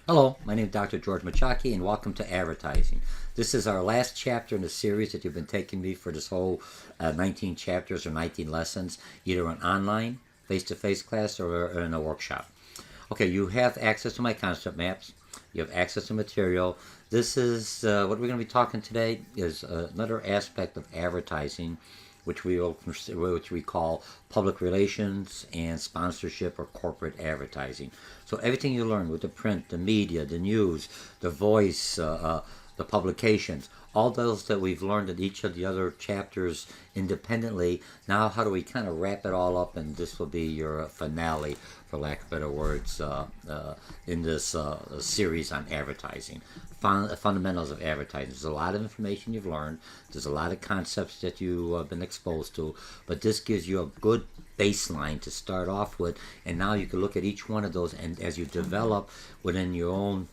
Hello, my name is Dr. George Mochocki, and welcome to Advertising. This is our last chapter in the series that you've been taking me for this whole 19 chapters or 19 lessons, either an online, face-to-face class or in a workshop. Okay, you have access to my concept maps. You have access to material. This is what we're going to be talking today is another aspect of advertising, which we call public relations and sponsorship or corporate advertising. So everything you learn with the print, the media, the news, the voice, the publications, all those that we've learned in each of the other chapters independently. Now, how do we kind of wrap it all up? And this will be your finale, for lack of better words, in this series on advertising. Fundamentals of advertising. There's a lot of information you've learned. There's a lot of concepts that you've been exposed to, but this gives you a good baseline to start off with, and now you can look at each one of those, and as you develop within your own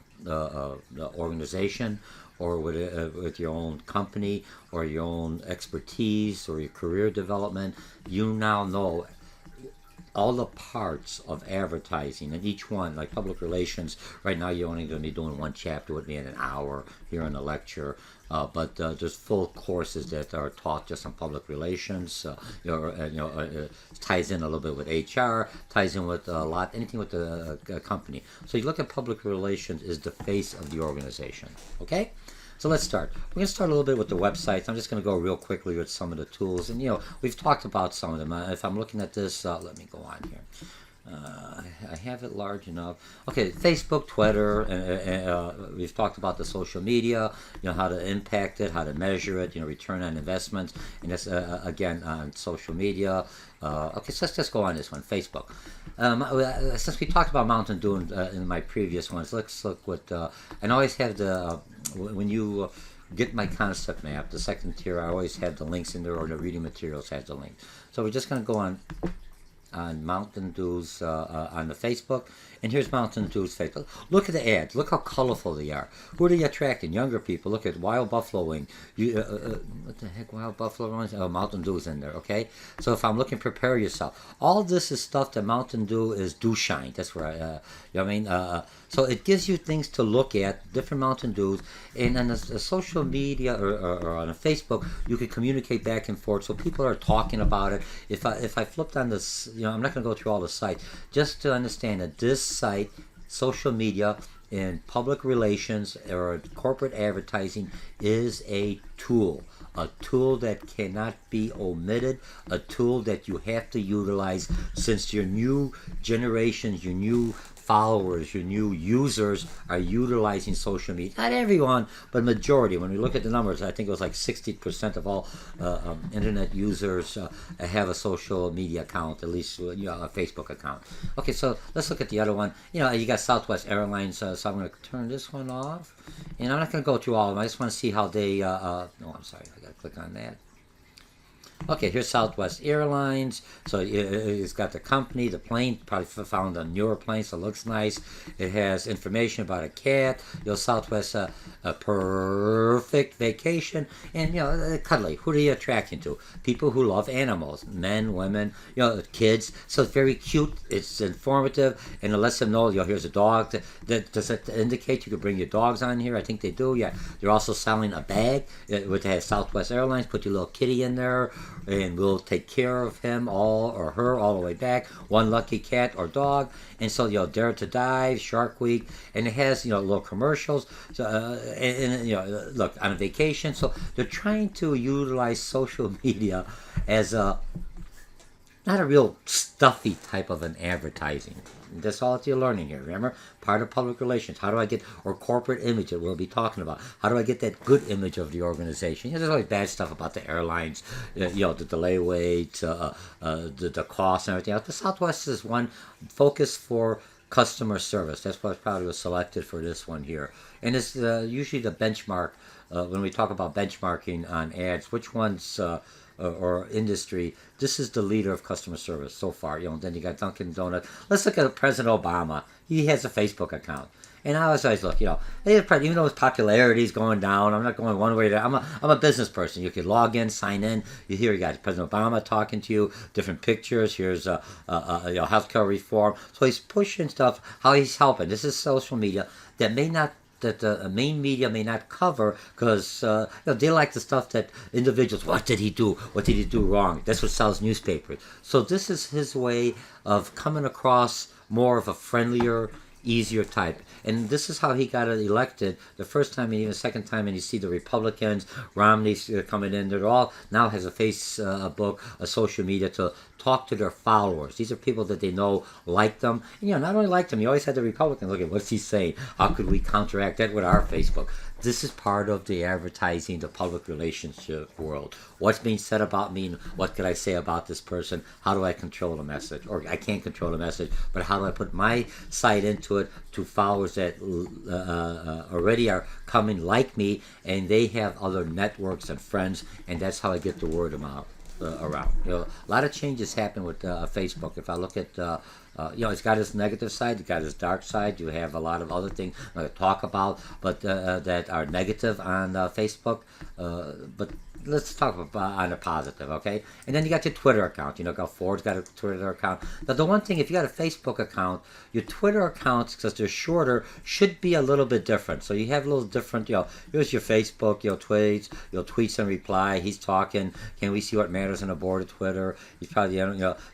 organization or with your own company or your own expertise or your career development, you now know all the parts of advertising, and each one, like public relations, right now you're only going to be doing one chapter with me in an hour here in a lecture, but there's full courses that are taught just on public relations. Ties in a little bit with HR, ties in with anything with the company. So you look at public relations is the face of the organization, okay? So let's start. We're going to start a little bit with the websites. I'm just going to go real quickly with some of the tools. And, we've talked about some of them. If I'm looking at this, let me go on here. I have it large enough. Okay, Facebook, Twitter, and we've talked about the social media, how to impact it, how to measure it, return on investments, and that's, again, on social media. Okay, so let's just go on this one, Facebook. Since we talked about Mountain Dew in my previous ones, let's look what, and I always have when you get my concept map, the second tier, I always have the links in there, or the reading materials has the link. So we're just going to go on Mountain Dew's on the Facebook, and here's Mountain Dew's Facebook. Look at the ads. Look how colorful they are. Who are they attracting? Younger people. Look at Wild Buffalo Wing. What the heck, Wild Buffalo Wings? Oh, Mountain Dew's in there, okay? So if I'm looking, prepare yourself. All this is stuff that Mountain Dew is Dew Shine. That's where so it gives you things to look at, different Mountain Dews, and on the social media or on a Facebook, you can communicate back and forth. So people are talking about it. If I flipped on this, I'm not going to go through all the sites, just to understand that this site, social media, and public relations or corporate advertising is a tool that cannot be omitted, a tool that you have to utilize, since your new generations, your new followers, your new users are utilizing social media. Not everyone, but majority. When we look at the numbers, I think it was like 60% of all internet users have a social media account, at least a Facebook account. Okay, so let's look at the other one. You got Southwest Airlines, so I'm going to turn this one off. And I'm not going to go through all of them. I just want to see how they, I'm sorry, I got to click on that. Okay, here's Southwest Airlines. So it's got the company, the plane, probably found a newer plane, so it looks nice. It has information about a cat. Southwest, a perfect vacation. And, cuddly. Who are you attracting to? People who love animals. Men, women, kids. So it's very cute. It's informative. And it lets them know, here's a dog. Does it indicate you could bring your dogs on here? I think they do, yeah. They're also selling a bag, which has Southwest Airlines. Put your little kitty in there, and we'll take care of him or her all the way back. One lucky cat or dog. And so, Dare to Dive, Shark Week, and it has, little commercials. So, look, on a vacation. So they're trying to utilize social media as not a real stuffy type of an advertising. That's all that you're learning here. Remember, part of public relations. How do I get, or corporate image that we'll be talking about? How do I get that good image of the organization? There's always bad stuff about the airlines, the delay waits, the costs and everything else. The Southwest is one focus for customer service. That's what probably was selected for this one here. And it's usually the benchmark when we talk about benchmarking on ads. Which ones or industry, this is the leader of customer service so far. Then you got Dunkin' Donuts. Let's look at President Obama. He has a Facebook account. And I always look, even though his popularity is going down, I'm not going one way. I'm a business person. You can log in, sign in. You got President Obama talking to you, different pictures. Here's healthcare reform. So he's pushing stuff. How he's helping. This is social media that the main media may not cover because they like the stuff that individuals. What did he do? What did he do wrong? That's what sells newspapers. So this is his way of coming across more of a friendlier, easier type. And this is how he got elected the first time and even the second time. And you see the Republicans, Romney's coming in. They're all now has a Facebook, a social media to talk to their followers. These are people that they know like them. And, not only like them, you always had the Republicans look at what's he saying? How could we counteract that with our Facebook? This is part of the advertising, the public relationship world. What's being said about me and what could I say about this person? How do I control the message? Or I can't control the message, but how do I put my site into it to followers that already are coming like me and they have other networks and friends, and that's how I get the word out around. A lot of changes happen with Facebook. If I look at it's got its negative side, it's got its dark side. You have a lot of other things I'm going to talk about, but that are negative on Facebook. But let's talk about on a positive, okay? And then you got your Twitter account. Ford's got a Twitter account. Now, the one thing, if you got a Facebook account, your Twitter accounts, because they're shorter, should be a little bit different. So you have a little different, here's your Facebook, tweets and reply. He's talking. Can we see what matters on the board of Twitter? He's probably,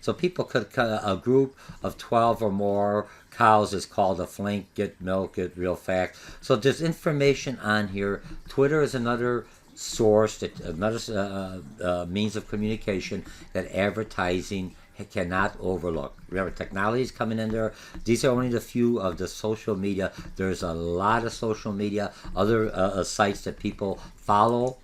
so people could, a group of 12 or more cows is called a flink, get milk, get real facts. So there's information on here. Twitter is another source, another means of communication that advertising cannot overlook. Remember, technology is coming in there. These are only the few of the social media. There's a lot of social media, other sites that people follow.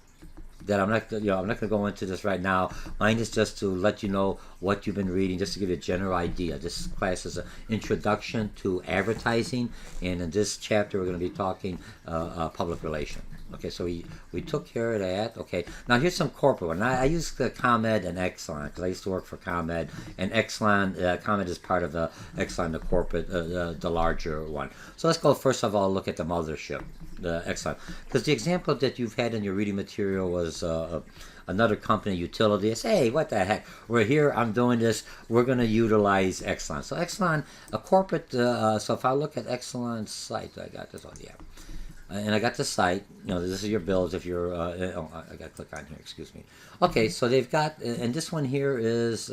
That I'm not going to go into this right now. Mine is just to let you know what you've been reading, just to give you a general idea. This class is an introduction to advertising, and in this chapter we're going to be talking public relations. Okay, so we took care of that. Okay, now here's some corporate one. I use the ComEd and Exelon because I used to work for ComEd, and Exelon, ComEd is part of the Exelon, the corporate, the larger one. So let's go first of all look at the mothership, the Exelon, because the example that you've had in your reading material was another company, utility. It's, hey, what the heck? We're here. I'm doing this. We're going to utilize Exelon. So Exelon, a corporate. So if I look at Exelon's site, I got this on the app. And I got the site. This is your bills. If you're, I got to click on here. Excuse me. Okay, so they've got, and this one here is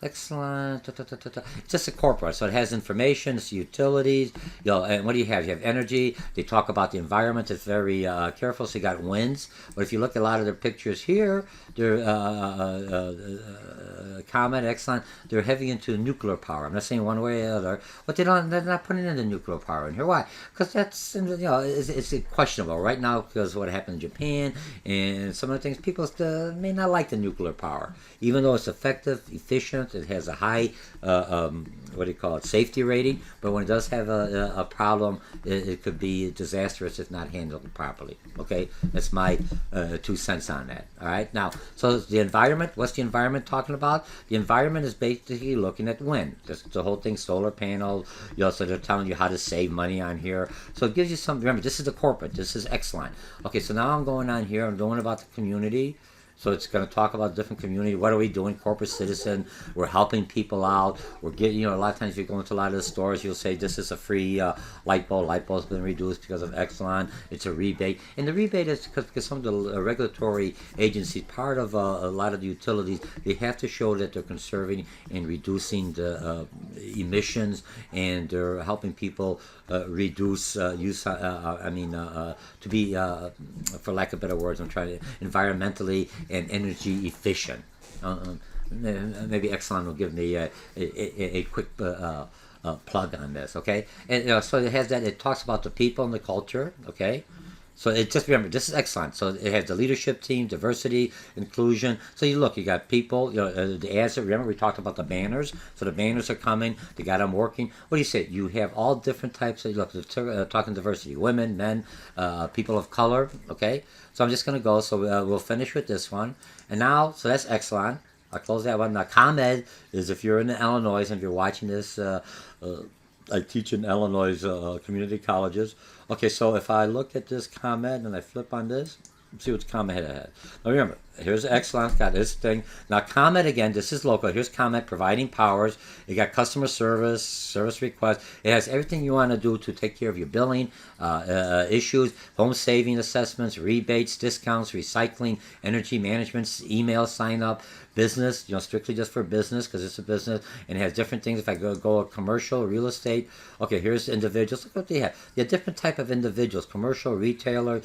excellent. It's just a corporate, so it has information, it's utilities. And what do you have? You have energy. They talk about the environment. It's very careful. So you got winds. But if you look at a lot of their pictures here, they're ComEd, Exxon, they're heavy into nuclear power. I'm not saying one way or the other, but they're not putting in the nuclear power in here. Why? Because that's it's questionable right now because of what happened in Japan and some of the things. People may not like the nuclear power, even though it's effective, efficient. It has a high safety rating. But when it does have a problem, it could be disastrous if not handled properly. Okay, that's my 2 cents on that. All right, now so the environment. What's the environment talking about? The environment is basically looking at wind. Just the whole thing, solar panels. So they're telling you how to save money on here. So it gives you some. Remember, this is the corporate. This is Exelon. Okay, so now I'm going on here. I'm doing about the community. So it's going to talk about different community. What are we doing? Corporate citizen. We're helping people out. We're getting, a lot of times if you go into a lot of the stores, you'll say this is a free light bulb. Light bulb's been reduced because of Exelon. It's a rebate. And the rebate is because some of the regulatory agencies, part of a lot of the utilities, they have to show that they're conserving and reducing the emissions, and they're helping people reduce use, to be, for lack of better words, I'm trying to, environmentally and energy efficient. Maybe Exelon will give me a quick plug on this, okay? And so it has that. It talks about the people and the culture, okay? So it just remember this is excellent. So it has the leadership team, diversity, inclusion. So you look, you got people. The ads. Remember we talked about the banners. So the banners are coming. They got them working. What do you say? You have all different types of look. Talking diversity, women, men, people of color. Okay. So I'm just gonna go. So we'll finish with this one. And now, so that's excellent. I'll close that one. Now, ComEd is if you're in Illinois and if you're watching this. I teach in Illinois community colleges. Okay, so if I look at this ComEd and I flip on this, see what's ComEd ahead. Now remember, here's Excellence, got this thing. Now ComEd again, this is local. Here's ComEd providing powers. You got customer service, service requests. It has everything you want to do to take care of your billing, issues, home saving assessments, rebates, discounts, recycling, energy management, email sign up, business, strictly just for business because it's a business and it has different things. If I go commercial, real estate, okay, here's individuals. Look what they have. They have different type of individuals, commercial, retailer.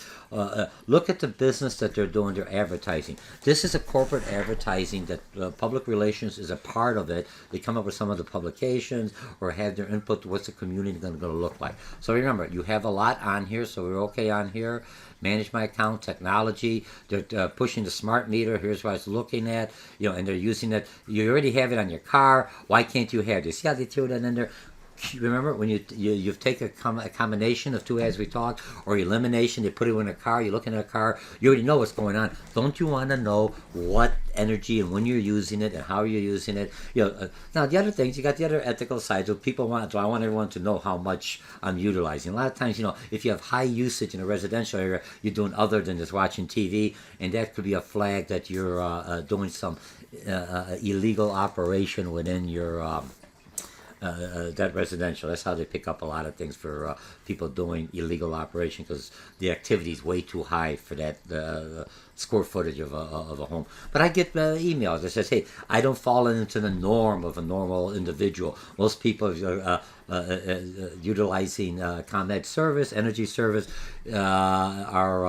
Look at the business that they're doing, their advertising. This is a corporate advertising that public relations is a part of it. They come up with some of the publications or have their input to what's the community going to look like. So remember, you have a lot on here, so we're okay on here. Manage my account, technology. They're pushing the smart meter. Here's what I was looking at. And they're using it. You already have it on your car. Why can't you have this? See how they threw that in there? Remember when you've taken a combination of two ads we talked, or elimination, they put it in a car, you're looking at a car, you already know what's going on. Don't you want to know what energy and when you're using it and how you're using it? Now the other things, you got the other ethical sides of people want. So I want everyone to know how much I'm utilizing. A lot of times, if you have high usage in a residential area, you're doing other than just watching TV, and that could be a flag that you're doing some illegal operation within your that residential. That's how they pick up a lot of things for people doing illegal operation because the activity is way too high for that square footage of a home. But I get emails that says, hey, I don't fall into the norm of a normal individual. Most people utilizing ComEd service, energy service, are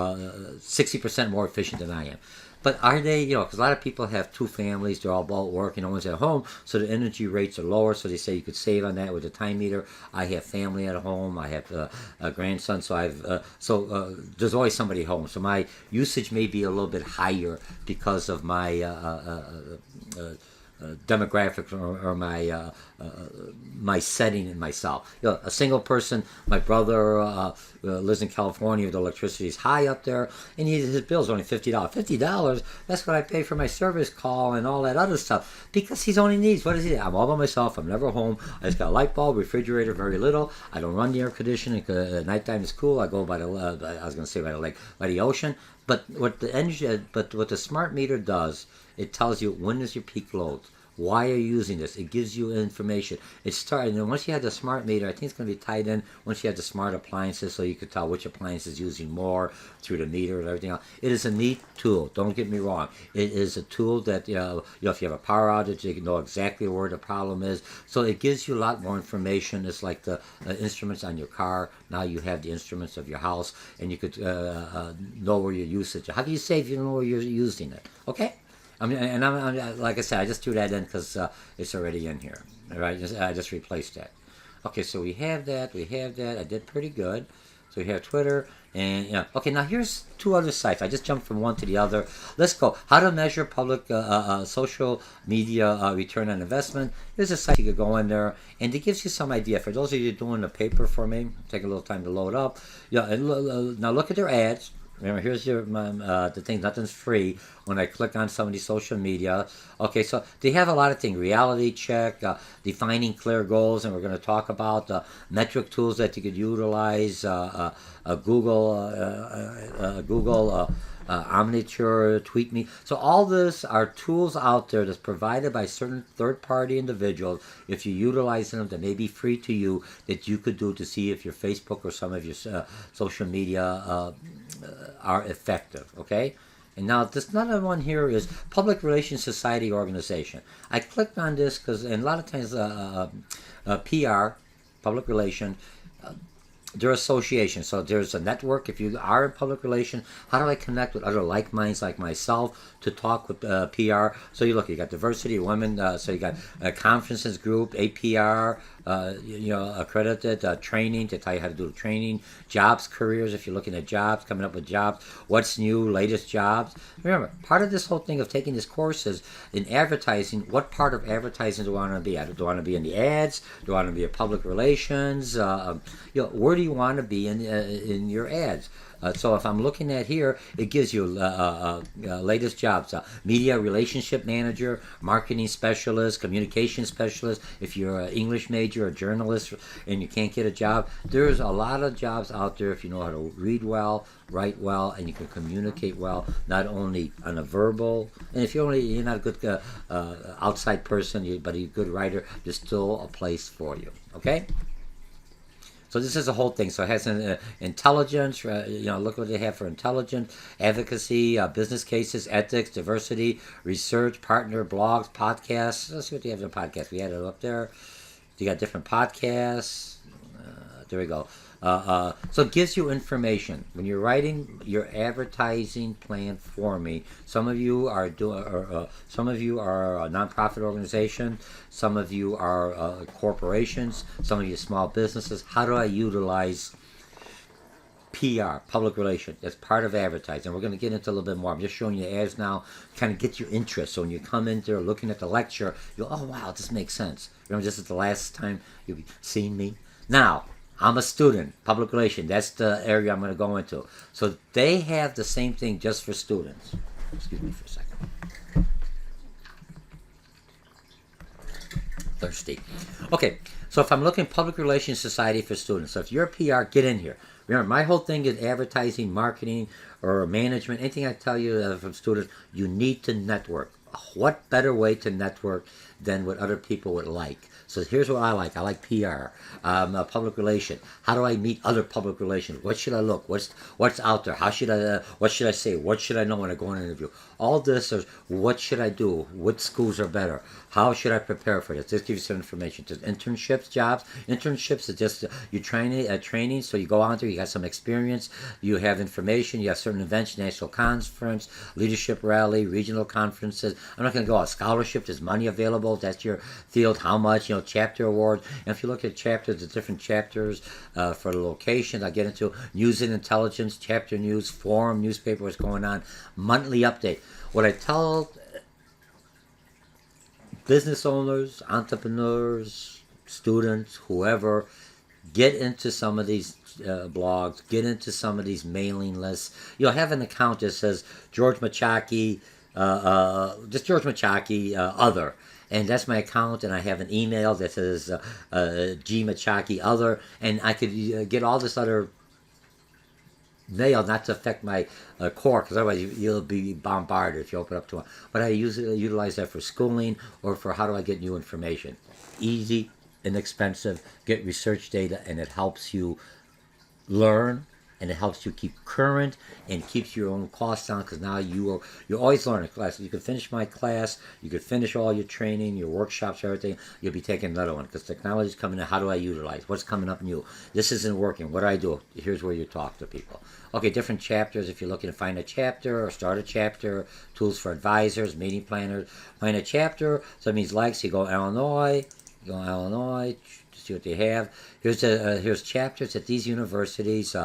60% more efficient than I am. But are they, because a lot of people have two families, they're all both working, no one's at home, so the energy rates are lower, so they say you could save on that with a time meter. I have family at home, I have a grandson, so there's always somebody home. So my usage may be a little bit higher because of my demographics or my setting in myself. A single person, my brother lives in California, the electricity is high up there, and his bill's only $50. $50, that's what I pay for my service call and all that other stuff, because he's only needs, what is he? I'm all by myself, I'm never home, I just got a light bulb, refrigerator, very little, I don't run the air conditioning, at nighttime is cool, I go by the, I was going to say by the lake, by the ocean, but what the smart meter does, it tells you when is your peak load. Why are you using this? It gives you information. It started, and once you have the smart meter, I think it's going to be tied in once you have the smart appliances, so you can tell which appliance is using more through the meter and everything else. It is a neat tool. Don't get me wrong. It is a tool that if you have a power outage, you can know exactly where the problem is. So it gives you a lot more information. It's like the instruments on your car. Now you have the instruments of your house, and you could know where your usage. How do you say if you don't know where you're using it? Okay. I'm like I said, I just threw that in because it's already in here. All right, I just replaced that. Okay, so we have that. I did pretty good. So we have Twitter, and okay, now here's two other sites. I just jumped from one to the other. Let's go. How to measure public social media return on investment. Here's a site you could go in there, and it gives you some idea. For those of you doing the paper for me, take a little time to load up. Now look at their ads. Remember, here's the thing, nothing's free when I click on some of these social media. Okay, so they have a lot of things. Reality check, defining clear goals, and we're going to talk about metric tools that you could utilize, Google, Omniture, Tweet Me. So all this are tools out there that's provided by certain third-party individuals. If you utilize them, that may be free to you, that you could do to see if your Facebook or some of your social media are effective, okay? And now this another one here is Public Relations Society Organization. I clicked on this because, and a lot of times PR, public relations, their association. So there's a network. If you are in public relations, how do I connect with other like minds like myself to talk with PR? So you got diversity, women. So you got conferences group, APR, accredited training to tell you how to do the training, jobs, careers, if you're looking at jobs, coming up with jobs, what's new, latest jobs. Remember, part of this whole thing of taking this course is in advertising, what part of advertising do I want to be? Do I want to be in the ads? Do I want to be in public relations? Where do you want to be in your ads? So if I'm looking at here, it gives you latest jobs. Media relationship manager, marketing specialist, communication specialist. If you're an English major, a journalist, and you can't get a job, there's a lot of jobs out there if you know how to read well, write well, and you can communicate well, not only on a verbal, and if you're not a good outside person, but you're a good writer, there's still a place for you, okay? So this is a whole thing. So it has an intelligence, look what they have for intelligence, advocacy, business cases, ethics, diversity, research, partner, blogs, podcasts. Let's see what they have in the podcast. We had it up there. You got different podcasts. There we go. So it gives you information when you're writing your advertising plan for me. Some of you are some of you are a nonprofit organization. Some of you are corporations. Some of you small businesses. How do I utilize PR, public relations? That's part of advertising. We're going to get into a little bit more. I'm just showing you ads now, kind of get your interest. So when you come in there looking at the lecture, you go, oh wow, this makes sense. Remember, this is the last time you've seen me. Now, I'm a student, public relations. That's the area I'm going to go into. So they have the same thing just for students. Excuse me for a second. Thirsty. Okay, so if I'm looking Public Relations Society for Students, so if you're a PR, get in here. Remember, my whole thing is advertising, marketing, or management. Anything I tell you from students, you need to network. What better way to network than what other people would like? So here's what I like. I like PR, public relations. How do I meet other public relations? What should I look? What's out there? How should I? What should I say? What should I know when I go on an interview? All this is what should I do? What schools are better? How should I prepare for this? This gives you some information. There's internships, jobs. Internships is just you training. So you go out there, you got some experience, you have information, you have certain events, national conference, leadership rally, regional conferences. I'm not going to go out. Scholarship, there's money available. That's your field. How much? Chapter awards. And if you look at chapters, the different chapters for the locations, I get into news and intelligence, chapter news, forum, newspaper, what's going on, monthly update. What I tell business owners, entrepreneurs, students, whoever, get into some of these blogs, get into some of these mailing lists. You'll have an account that says George Mochocki, just George Mochocki, other. And that's my account, and I have an email that says G Mochocki other, and I could get all this other mail not to affect my core, because otherwise you'll be bombarded if you open up to one. But I utilize that for schooling or for how do I get new information. Easy, inexpensive, get research data, and it helps you learn, and it helps you keep current and keeps your own costs down, because now you're always learning class. You could finish my class, you could finish all your training, your workshops, everything. You'll be taking another one because technology is coming in. How do I utilize? What's coming up new? This isn't working. What do I do? Here's where you talk to people. Okay, different chapters. If you're looking to find a chapter or start a chapter, tools for advisors, meeting planners, find a chapter. So that means likes. You go Illinois. See what they have. Here's chapters at these universities.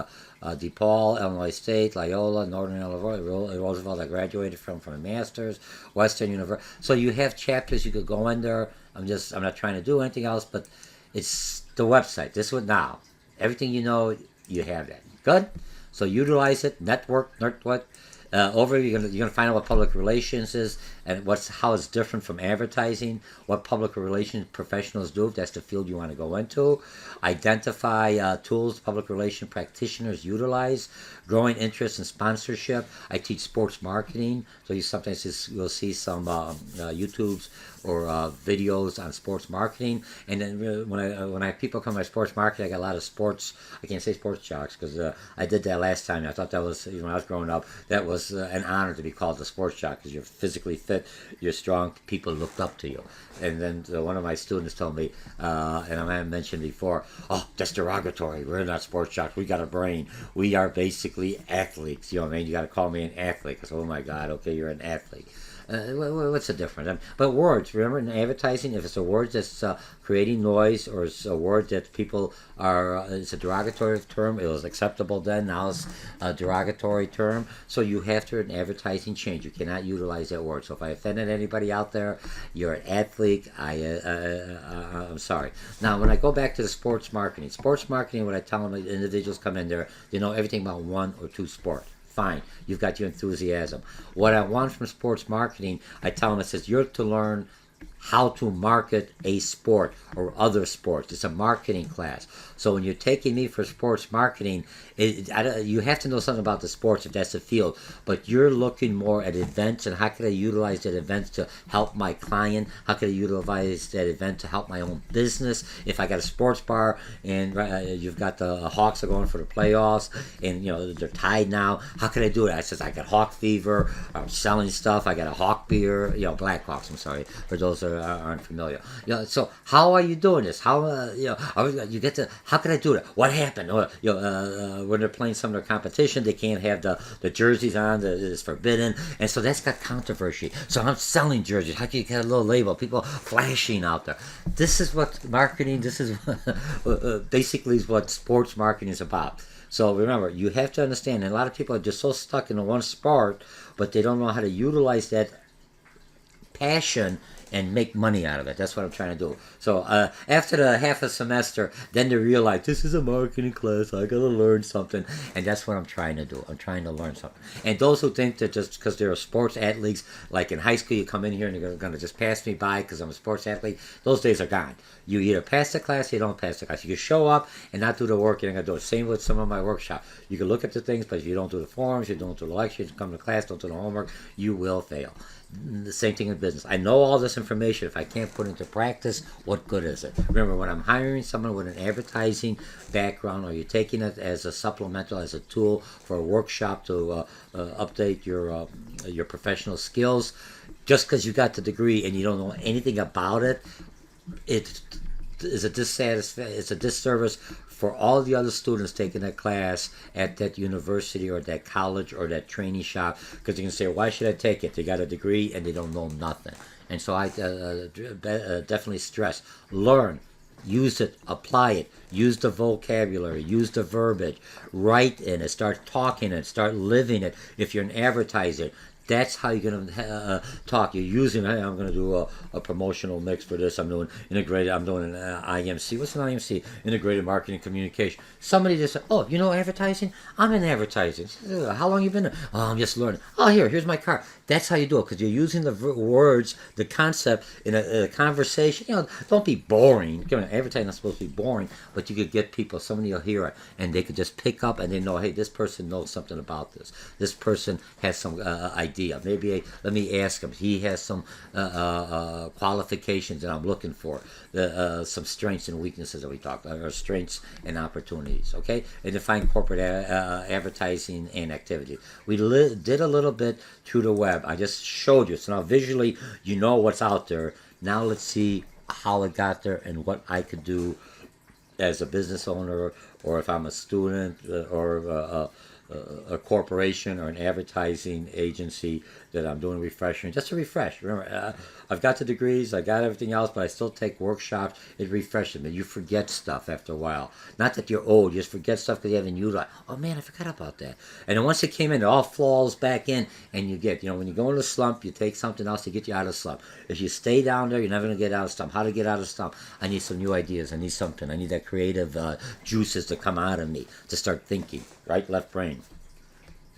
DePaul, Illinois State, Loyola, Northern Illinois, Roosevelt, I graduated from a master's, Western University. So you have chapters you could go in there. I'm not trying to do anything else, but it's the website. This one now. Everything you know, you have that. Good? So utilize it, network. Over you're gonna find out what public relations is and how it's different from advertising, what public relations professionals do if that's the field you want to go into. Identify tools public relations practitioners utilize. Growing interest in sponsorship. I teach sports marketing, so you'll see some YouTubes or videos on sports marketing. And then when people come to my sports marketing, I got a lot of sports. I can't say sports jocks because I did that last time. I thought that was when I was growing up. That was an honor to be called a sports jock because you're physically fit, you're strong. People looked up to you. And then one of my students told me, and I mentioned before, oh, that's derogatory. We're not sports jocks. We got a brain. We are basically athletes. You know what I mean? You got to call me an athlete because, oh my God, okay, you're an athlete. What's the difference? But words, remember in advertising, if it's a word that's creating noise, or it's a word that people are, it's a derogatory term, it was acceptable then, now it's a derogatory term. So you have to, in advertising, change. You cannot utilize that word. So if I offended anybody out there, you're an athlete, I'm sorry. Now, when I go back to the sports marketing, when I tell them individuals come in there, they know everything about one or two sports. Fine, you've got your enthusiasm. What I want from sports marketing, I tell them, it says you're to learn how to market a sport or other sports. It's a marketing class. So when you're taking me for sports marketing, you have to know something about the sports if that's the field. But you're looking more at events and how can I utilize that event to help my client? How can I utilize that event to help my own business? If I got a sports bar and you've got the Hawks are going for the playoffs and they're tied now, how can I do it? I says I got Hawk fever. I'm selling stuff. I got a Hawk beer. Blackhawks. I'm sorry for those that aren't familiar. So how are you doing this? How you get to? How can I do it? What happened? When they're playing some of their competition, they can't have the jerseys on. That is forbidden, and so that's got controversy. So I'm selling jerseys. How can you get a little label? People flashing out there. This is what marketing. This is basically is what sports marketing is about. So remember, you have to understand. And a lot of people are just so stuck in one sport, but they don't know how to utilize that passion and make money out of it. That's what I'm trying to do. So after the half a semester, then they realize this is a marketing class. I gotta learn something, and that's what I'm trying to do. I'm trying to learn something. And those who think that just because they're sports athletes, like in high school, you come in here and you're gonna just pass me by because I'm a sports athlete. Those days are gone. You either pass the class, or you don't pass the class. You can show up and not do the work. You're not gonna do it. Same with some of my workshop. You can look at the things, but if you don't do the forms, you don't do the lectures, you come to class, don't do the homework, you will fail. The same thing in business. I know all this information. If I can't put it into practice, what good is it? Remember, when I'm hiring someone with an advertising background, or you're taking it as a supplemental, as a tool for a workshop to update your professional skills, just because you got the degree and you don't know anything about it, it's a disservice for all the other students taking that class at that university or that college or that training shop, because you can say, why should I take it? They got a degree and they don't know nothing. And so I definitely stress, learn, use it, apply it, use the vocabulary, use the verbiage, write in it, start talking it, start living it. If you're an advertiser, that's how you're going to talk. You're using, hey, I'm going to do a promotional mix for this. I'm doing integrated, I'm doing an IMC. What's an IMC? Integrated Marketing Communication. Somebody just said, oh, you know advertising? I'm in advertising. How long you been there? Oh, I'm just learning. Oh, here's my card. That's how you do it, because you're using the words, the concept in a conversation. Don't be boring. Advertising is not supposed to be boring, but you could get people, somebody will hear it, and they could just pick up and they know, hey, this person knows something about this. This person has some idea. Maybe let me ask him. He has some qualifications that I'm looking for. Some strengths and weaknesses that we talked about, or strengths and opportunities. Okay, and define corporate advertising and activity. We did a little bit through the web. I just showed you. So now visually, you know what's out there. Now let's see how it got there and what I could do as a business owner, or if I'm a student, or a corporation or an advertising agency that I'm doing refreshing, just to refresh. Remember, I've got the degrees, I got everything else, but I still take workshops. It refreshes me. You forget stuff after a while. Not that you're old, you just forget stuff because you haven't utilized. Oh man, I forgot about that. And then once it came in, it all falls back in, and you get, when you go in a slump, you take something else to get you out of the slump. If you stay down there, you're never going to get out of the slump. How to get out of the slump? I need some new ideas. I need something. I need that creative juices to come out of me, to start thinking. Right, left brain.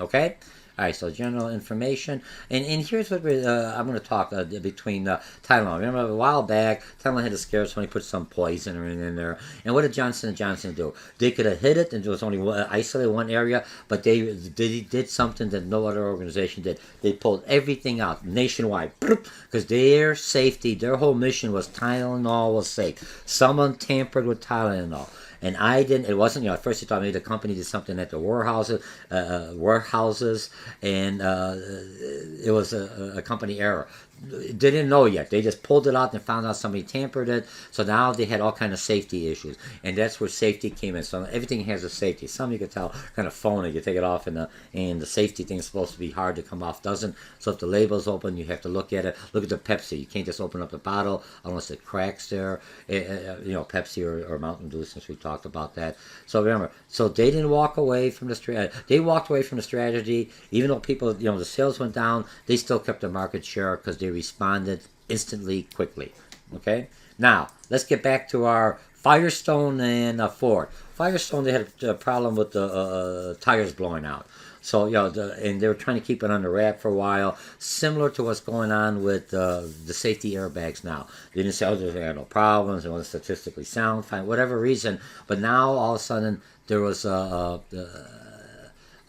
Okay? All right, so general information. And here's what I'm going to talk between Tylenol. Remember, a while back, Tylenol had a scare, somebody put some poison in there. And what did Johnson & Johnson do? They could have hit it, and there was only isolated one area, but they did something that no other organization did. They pulled everything out nationwide, because their safety, their whole mission was Tylenol was safe. Someone tampered with Tylenol. And I didn't, it wasn't, at first you thought maybe the company did something at the warehouses, and it was a company error. they didn't know yet. They just pulled it out and found out somebody tampered it. So now they had all kind of safety issues, and that's where safety came in. So everything has a safety. Some you can tell kind of phony. You take it off, and the safety thing is supposed to be hard to come off. Doesn't. So if the label's open, you have to look at it. Look at the Pepsi. You can't just open up the bottle unless it cracks there. Pepsi or Mountain Dew, since we talked about that. So remember, so they didn't walk away from the strategy. They walked away from the strategy, even though people, the sales went down. They still kept the market share because they responded instantly, quickly. Okay. Now let's get back to our Firestone and Ford. Firestone, they had a problem with the tires blowing out. So, and they were trying to keep it under wrap for a while, similar to what's going on with the safety airbags now. They didn't say, they had no problems, it was statistically sound, fine, whatever reason. But now, all of a sudden, there was a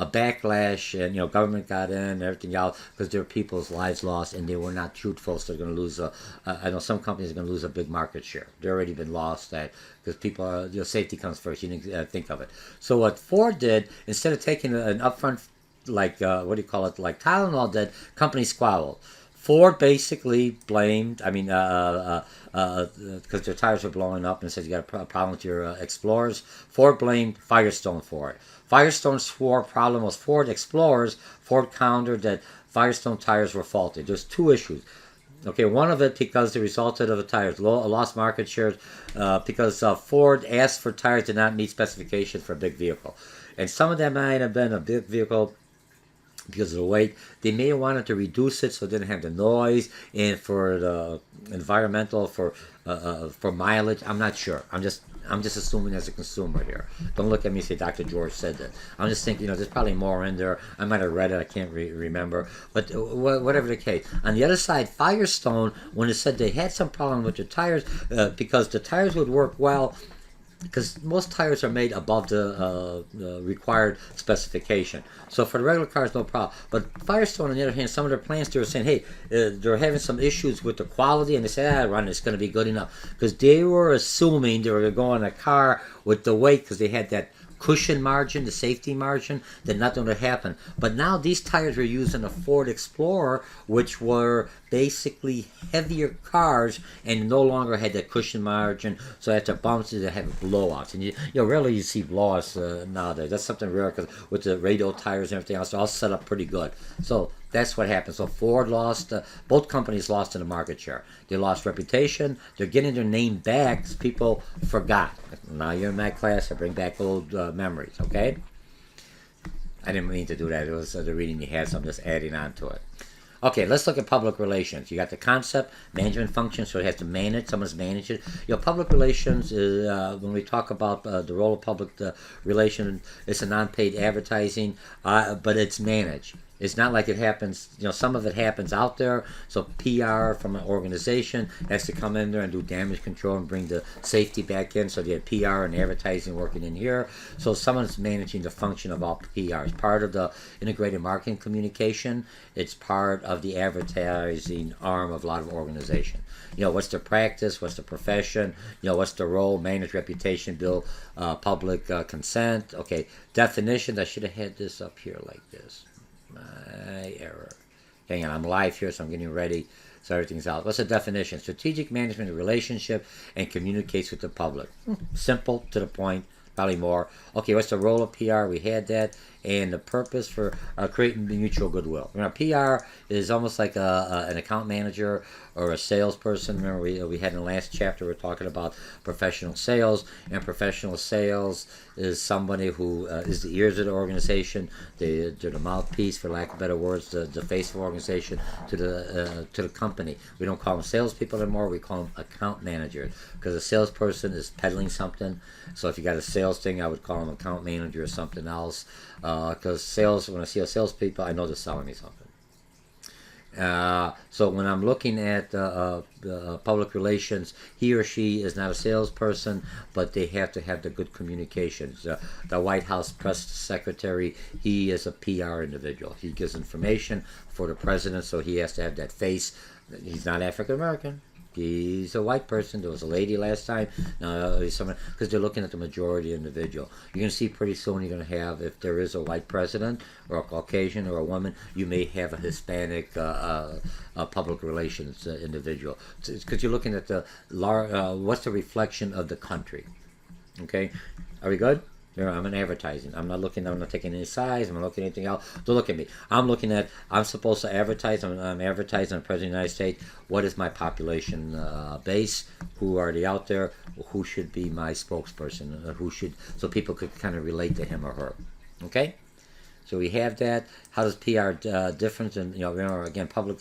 backlash, and government got in and everything else because there were people's lives lost and they were not truthful, so they're going to lose I know some companies are going to lose a big market share. They've already been lost because people are, safety comes first. You didn't think of it. So what Ford did, instead of taking an upfront, like like Tylenol did, company squabbled. Ford basically blamed, because their tires were blowing up, and said you got a problem with your Explorers. Ford blamed Firestone for it. Firestone's problem was Ford Explorers. Ford countered that Firestone tires were faulty. There's two issues. Okay, one of it because the resulted of the tires lost market shares because Ford asked for tires that did not meet specifications for a big vehicle, and some of them might have been a big vehicle because of the weight. They may have wanted to reduce it so it didn't have the noise, and for the environmental, for mileage. I'm not sure. I'm just assuming as a consumer here. Don't look at me and say Dr. George said that. I'm just thinking, there's probably more in there. I might have read it. I can't remember. But whatever the case. On the other side, Firestone, when it said they had some problem with the tires, because the tires would work well, because most tires are made above the required specification. So for the regular cars, no problem. But Firestone, on the other hand, some of their plants, they were saying, hey, they're having some issues with the quality, and they said, run, it's going to be good enough. Because they were assuming they were going to go in a car with the weight, because they had that cushion margin, the safety margin, that nothing would happen. But now these tires were used in a Ford Explorer, which were basically heavier cars and no longer had that cushion margin. So after bumps, they have blowouts. And rarely you see blowouts nowadays. That's something rare, because with the radial tires and everything else, they're all set up pretty good. So that's what happened. So Ford lost, both companies lost in the market share. They lost reputation. They're getting their name back because people forgot. Now you're in my class, I bring back old memories, okay? I didn't mean to do that. It was the reading you had, so I'm just adding on to it. Okay, let's look at public relations. You got the concept, management function, so it has to manage, someone's managed it. Public relations is, when we talk about the role of public relations, it's a non-paid advertising, but it's managed. It's not like it happens, some of it happens out there. So PR from an organization has to come in there and do damage control and bring the safety back in. So they have PR and advertising working in here. So someone's managing the function of all PR. It's part of the integrated marketing communication. It's part of the advertising arm of a lot of organizations. What's the practice? What's the profession? What's the role? Manage reputation, build public consent. Okay, definitions. I should have had this up here like this. My error. Hang on, I'm live here, so I'm getting ready so everything's out. What's the definition? Strategic management of relationship and communicates with the public. Simple, to the point, probably more. Okay, what's the role of PR? We had that. And the purpose for creating mutual goodwill. PR is almost like an account manager or a salesperson. Remember, we had in the last chapter, we were talking about professional sales. And professional sales is somebody who is the ears of the organization. They're the mouthpiece, for lack of better words, the face of the organization to the company. We don't call them salespeople anymore. We call them account managers, because a salesperson is peddling something. So if you got a sales thing, I would call them account manager or something else. Because sales, when I see a salespeople, I know they're selling me something. So when I'm looking at public relations, he or she is not a salesperson, but they have to have the good communications. The White House press secretary, he is a PR individual. He gives information for the president, so he has to have that face. He's not African American. He's a white person. There was a lady last time. Now someone, because they're looking at the majority individual. You're going to see pretty soon. You're going to have, if there is a white president or a Caucasian or a woman, you may have a Hispanic public relations individual. Because you're looking at the what's the reflection of the country. Okay, are we good? I'm in advertising. I'm not taking any sides. I'm not looking at anything else. Don't look at me. I'm supposed to advertise. I'm advertising on the President of the United States. What is my population base? Who are they out there? Who should be my spokesperson? So people could kind of relate to him or her. Okay? So we have that. How does PR difference? And remember again, public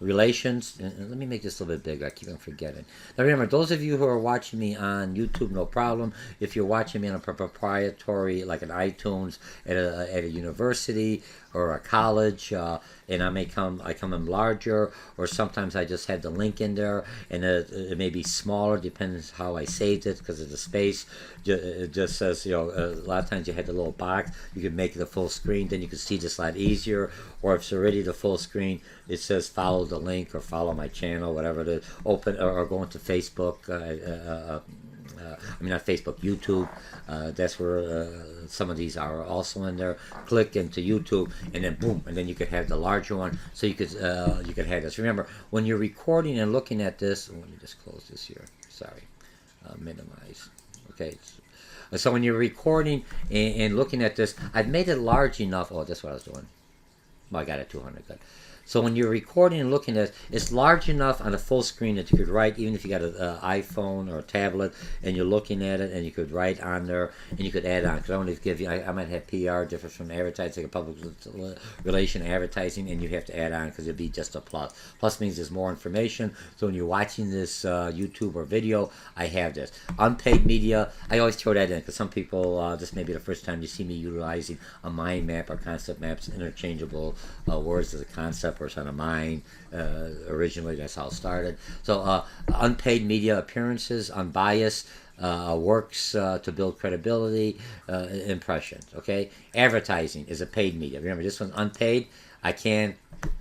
relations. And let me make this a little bit bigger. I keep on forgetting. Now remember, those of you who are watching me on YouTube, no problem. If you're watching me on a proprietary, like an iTunes at a university or a college, and I come in larger, or sometimes I just have the link in there, and it may be smaller, depends how I saved it because of the space. It just says, a lot of times you had the little box, you could make it a full screen, then you could see this a lot easier. Or if it's already the full screen, it says follow the link or follow my channel, whatever it is. Open or go into Facebook. Not Facebook, YouTube. That's where some of these are also in there. Click into YouTube, and then boom, and then you could have the larger one. So you could have this. Remember, when you're recording and looking at this, let me just close this here. Sorry, minimize. Okay. So when you're recording and looking at this, I've made it large enough. Oh, that's what I was doing. Well, I got it 200. Good. So when you're recording and looking at it, it's large enough on a full screen that you could write, even if you got an iPhone or a tablet, and you're looking at it, and you could write on there, and you could add on. Because I want to give you, I might have PR different from advertising, like a public relation advertising, and you have to add on because it'd be just a plus. Plus means there's more information. So when you're watching this YouTube or video, I have this. Unpaid media, I always throw that in because some people, this may be the first time you see me utilizing a mind map or concept maps, interchangeable words as a concept or on a mind. Originally, that's how it started. So unpaid media appearances, unbiased, works to build credibility, impressions. Okay, advertising is a paid media. Remember, this one's unpaid. I can't,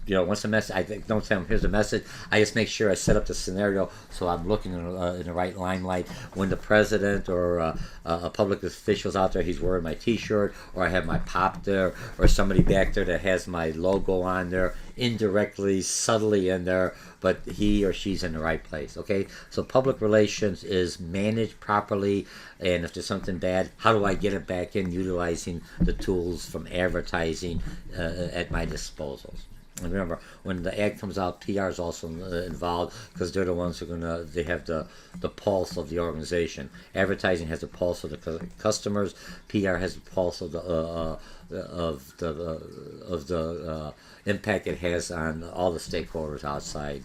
once a message, I don't tell them here's the message. I just make sure I set up the scenario so I'm looking in the right limelight. When the president or a public official's out there, he's wearing my T-shirt, or I have my pop there, or somebody back there that has my logo on there, indirectly, subtly in there, but he or she's in the right place. Okay, so public relations is managed properly, and if there's something bad, how do I get it back in, utilizing the tools from advertising at my disposals. And remember, when the ad comes out, PR is also involved because they're the ones who are they have the pulse of the organization. Advertising has the pulse of the customers. PR has the pulse of the impact it has on all the stakeholders outside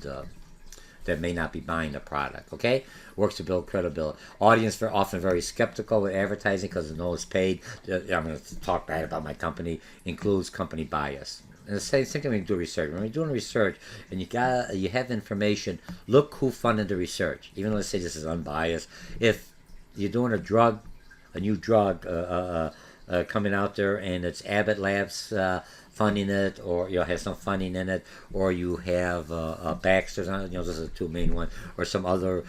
that may not be buying the product. Okay, works to build credibility. Audience are often very skeptical with advertising because they know it's paid. I'm going to talk bad about my company. Includes company bias. And the same thing when you do research. When you're doing research and you have information, look who funded the research. Even though let's say this is unbiased, if you're doing a new drug coming out there, and it's Abbott Labs funding it, or has some funding in it, or you have Baxter's on it. Those are the two main ones, or some other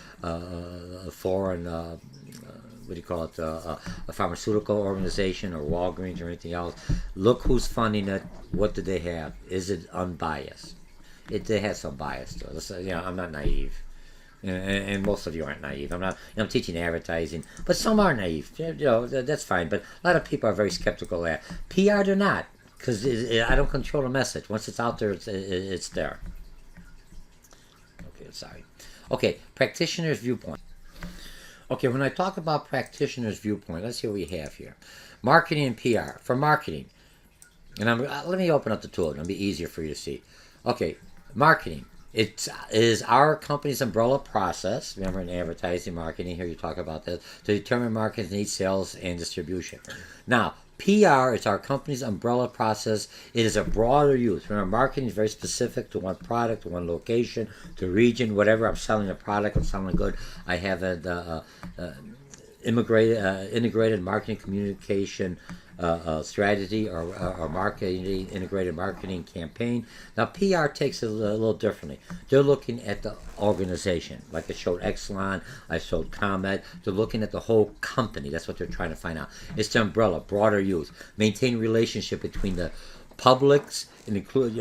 foreign. What do you call it, a pharmaceutical organization or Walgreens or anything else. Look who's funding it. What do they have? Is it unbiased? They have some bias to it. I'm not naive. And most of you aren't naive. I'm teaching advertising, but some are naive. That's fine. But a lot of people are very skeptical of that. PR, they're not, because I don't control the message. Once it's out there, it's there. Okay, sorry. Okay, practitioner's viewpoint. Okay, when I talk about practitioner's viewpoint, let's see what we have here. Marketing and PR. For marketing, and let me open up the tool. It'll be easier for you to see. Okay, marketing. It is our company's umbrella process. Remember, in advertising, marketing, here you talk about this, to determine market needs, sales, and distribution. Now, PR is our company's umbrella process. It is a broader use. Remember, marketing is very specific to one product, to one location, to region, whatever. I'm selling a product, I'm selling a good. I have it. integrated marketing communication strategy or marketing integrated marketing campaign. Now PR takes it a little differently. They're looking at the organization, like I showed Exelon, I showed Comet. They're looking at the whole company. That's what they're trying to find out. It's the umbrella, broader use, maintain relationship between the publics and include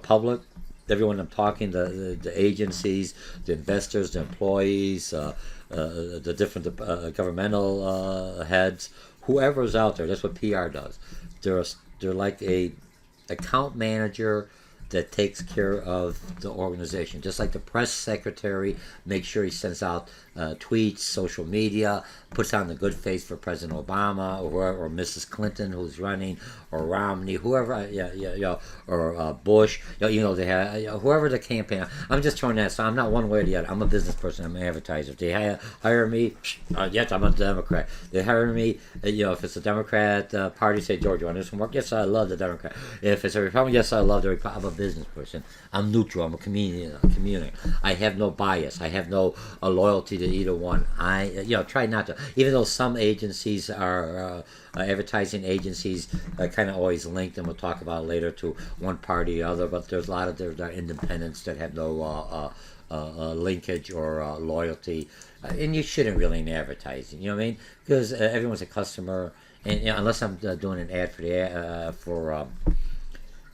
public. Everyone I'm talking, the agencies, the investors, the employees, the different governmental heads, whoever's out there. That's what PR does. They're like a account manager that takes care of the organization, just like the press secretary makes sure he sends out tweets, social media, puts on the good face for President Obama or Mrs. Clinton who's running, or Romney, whoever, or Bush, they have whoever the campaign. I'm just throwing that. So I'm not one way or the other. I'm a business person. I'm an advertiser. If they hire me, yes, I'm a Democrat. They hire me, if it's a Democrat party, say, George, you want to do some work? Yes, I love the Democrat. If it's a Republican, yes, I love the Republican. I'm a business person. I'm neutral. I'm a community. I have no bias. I have no loyalty to either one. I try not to. Even though some agencies are advertising agencies kind of always linked, and we'll talk about it later, to one party or other, but there's a lot of there are independents that have no linkage or loyalty, and you shouldn't really in advertising. You know what I mean? Because everyone's a customer, and unless I'm doing an ad for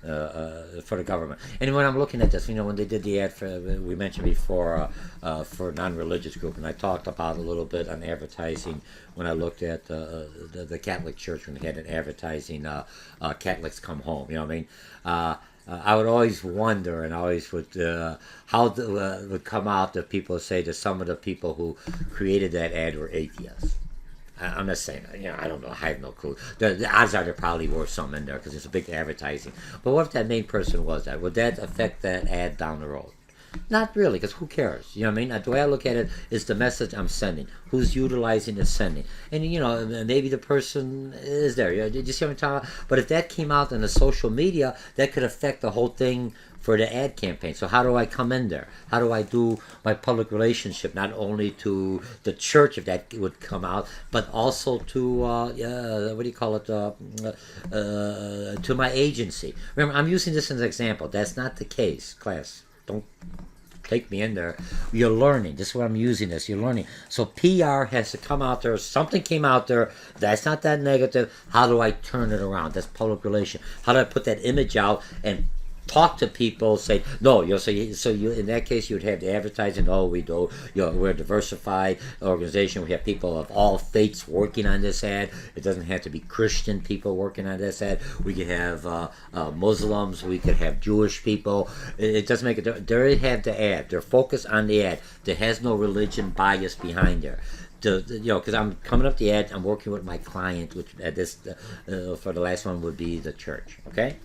the government. And when I'm looking at this, when they did the ad we mentioned before, for a non-religious group, and I talked about a little bit on advertising when I looked at the Catholic Church when they had an advertising, Catholics come home. You know what I mean? I would always wonder, and always would how would come out that people say that some of the people who created that ad were atheists. I'm not saying, I don't know, I have no clue. The odds are there probably were some in there because it's a big advertising. But what if that main person was that? Would that affect that ad down the road? Not really, because who cares? You know what I mean? The way I look at it is the message I'm sending. Who's utilizing the sending? And, maybe the person is there. Did you see what I'm talking about? But if that came out in the social media, that could affect the whole thing for the ad campaign. So how do I come in there? How do I do my public relationship, not only to the church, if that would come out, but also to, to my agency? Remember, I'm using this as an example. That's not the case, class. Don't take me in there. You're learning. This is what I'm using this. You're learning. So PR has to come out there. Something came out there. That's not that negative. How do I turn it around? That's public relation. How do I put that image out and talk to people, say, no, so you in that case you'd have the advertising. Oh, we do, we're a diversified organization. We have people of all faiths working on this ad. It doesn't have to be Christian people working on this ad. We could have Muslims. We could have Jewish people. It doesn't make it. They have the ad. They're focused on the ad. There has no religion bias behind there. Because I'm coming up the ad, I'm working with my client, which at this for the last one would be the church, okay,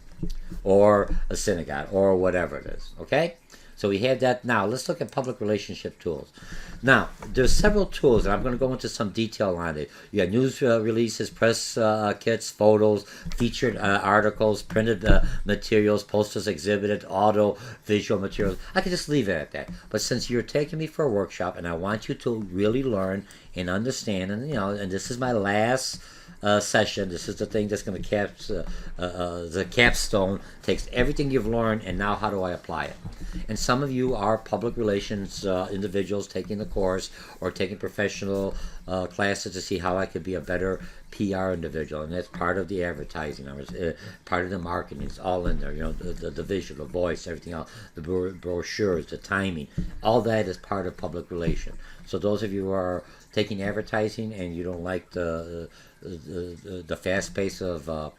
or a synagogue, or whatever it is, okay. So we have that. Now let's look at public relationship tools. Now there's several tools, and I'm going to go into some detail on it. You got news releases, press kits, photos, featured articles, printed materials, posters exhibited, audio, visual materials. I could just leave it at that. But since you're taking me for a workshop, and I want you to really learn and understand, and and this is my last session. This is the thing that's going to the capstone, takes everything you've learned, and now how do I apply it? And some of you are public relations individuals taking the course or taking professional classes to see how I could be a better PR individual, and that's part of the advertising, part of the marketing. It's all in there. The visual, the voice, everything else, the brochures, the timing, all that is part of public relation. So those of you who are taking advertising and you don't like the fast pace of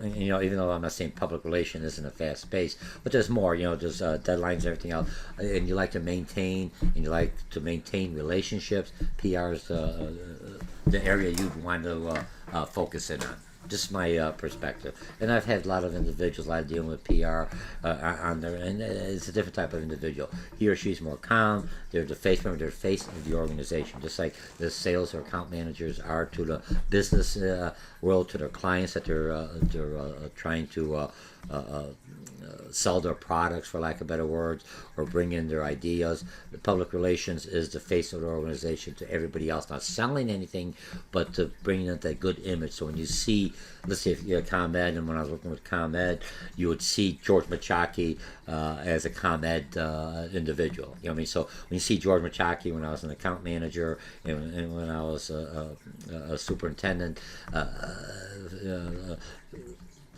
even though I'm not saying public relation isn't a fast pace, but there's more, there's deadlines and everything else, and you like to maintain relationships. PR is the area you'd want to focus in on. Just my perspective. And I've had a lot of individuals, a lot of dealing with PR on there, and it's a different type of individual. He or she's more calm. They're the face, remember, they're the face of the organization, just like the sales or account managers are to the business world, to their clients that they're trying to sell their products, for lack of better words, or bring in their ideas. The public relations is the face of the organization to everybody else, not selling anything, but to bring in that good image. So when you see, let's say if you're a ComEd, and when I was working with ComEd, you would see George Mochocki as a ComEd individual. You know what I mean? So when you see George Mochocki, when I was an account manager, and when I was a superintendent,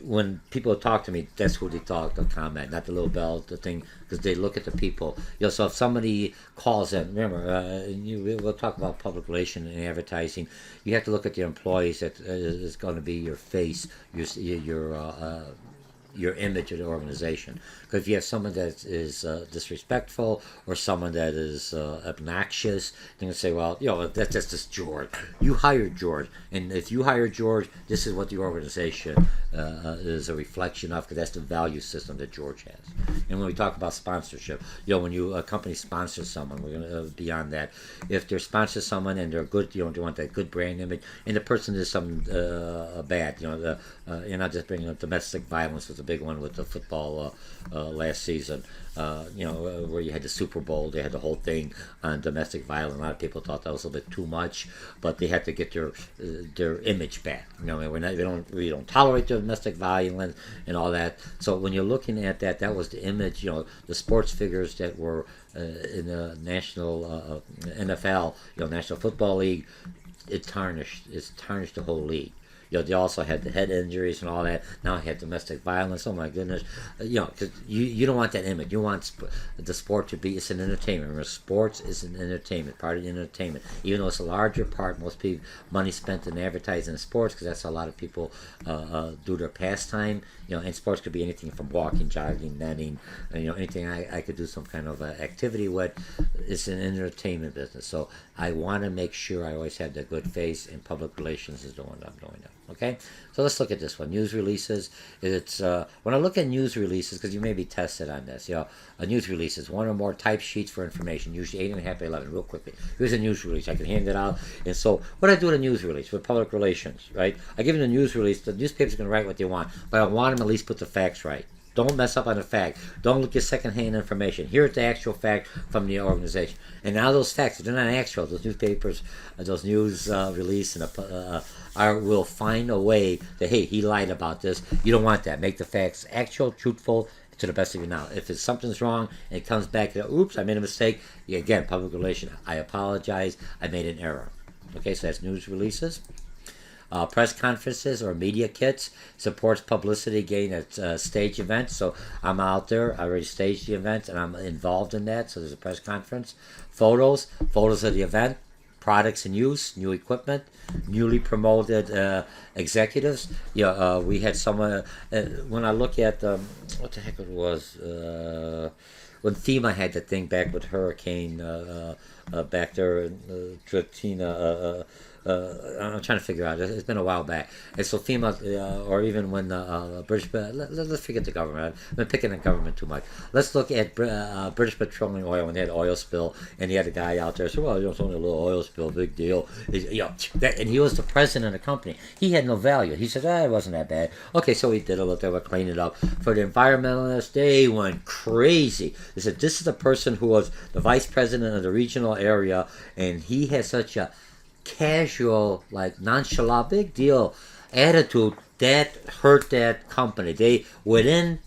when people talk to me, that's who they talk to, ComEd, not the little bell, the thing, because they look at the people. So if somebody calls in, remember, we'll talk about public relations and advertising. You have to look at the employees that is going to be your face, your image of the organization. Because if you have someone that is disrespectful or someone that is obnoxious, they're going to say, well, that's just George. You hired George. And if you hire George, this is what the organization is a reflection of, because that's the value system that George has. And when we talk about sponsorship, when a company sponsors someone, we're going to beyond that. If they sponsor someone and they're good, they want that good brand image, and the person is something bad, you're not just bringing up domestic violence, was a big one with the football last season, where you had the Super Bowl, they had the whole thing on domestic violence. A lot of people thought that was a little bit too much, but they had to get their image back. We don't tolerate domestic violence and all that. So when you're looking at that, that was the image. The sports figures that were in the national NFL, National Football League, it's tarnished the whole league. They also had the head injuries and all that. Now I had domestic violence. Oh my goodness. Because you don't want that image. You want the sport to be, it's an entertainment. Remember, sports is an entertainment, part of the entertainment. Even though it's a larger part, most people, money spent in advertising sports, because that's how a lot of people do their pastime. And sports could be anything from walking, jogging, netting, anything I could do some kind of activity with. It's an entertainment business. So I want to make sure I always have that good face, and public relations is the one I'm doing now. Okay, so let's look at this one. News releases. It's when I look at news releases, because you may be tested on this. A news release is one or more type sheets for information, usually 8.5 by 11. Real quickly, here's a news release. I can hand it out. And so, what do I do with a news release with public relations? Right? I give them the news release. The newspaper's going to write what they want, but I want them at least put the facts right. Don't mess up on the fact. Don't look at secondhand information. Here's the actual fact from the organization. And now those facts, they're not actual. Those newspapers, those news release, and will find a way that, hey, he lied about this. You don't want that. Make the facts actual, truthful, to the best of your knowledge. If something's wrong and it comes back to, oops, I made a mistake, again, public relation, I apologize, I made an error. Okay, so that's news releases. Press conferences or media kits supports publicity gain at stage events. So I'm out there, I already staged the event, and I'm involved in that. So there's a press conference. Photos of the event, products in use, new equipment, newly promoted executives. We had someone, when I look at, what the heck it was, when FEMA had that thing back with Hurricane back there, Katrina, I'm trying to figure out. It's been a while back. And so FEMA, or even when British, let's forget the government. I've been picking the government too much. Let's look at British Petroleum Oil, when they had an oil spill, and he had a guy out there. So, well, it's only a little oil spill, big deal. And he was the president of the company. He had no value. He said, it wasn't that bad. Okay, so he did a little bit of clean it up. For the environmentalists, they went crazy. They said, this is the person who was the vice president of the regional area, and he had such a casual, nonchalant, big deal attitude that hurt that company. They went in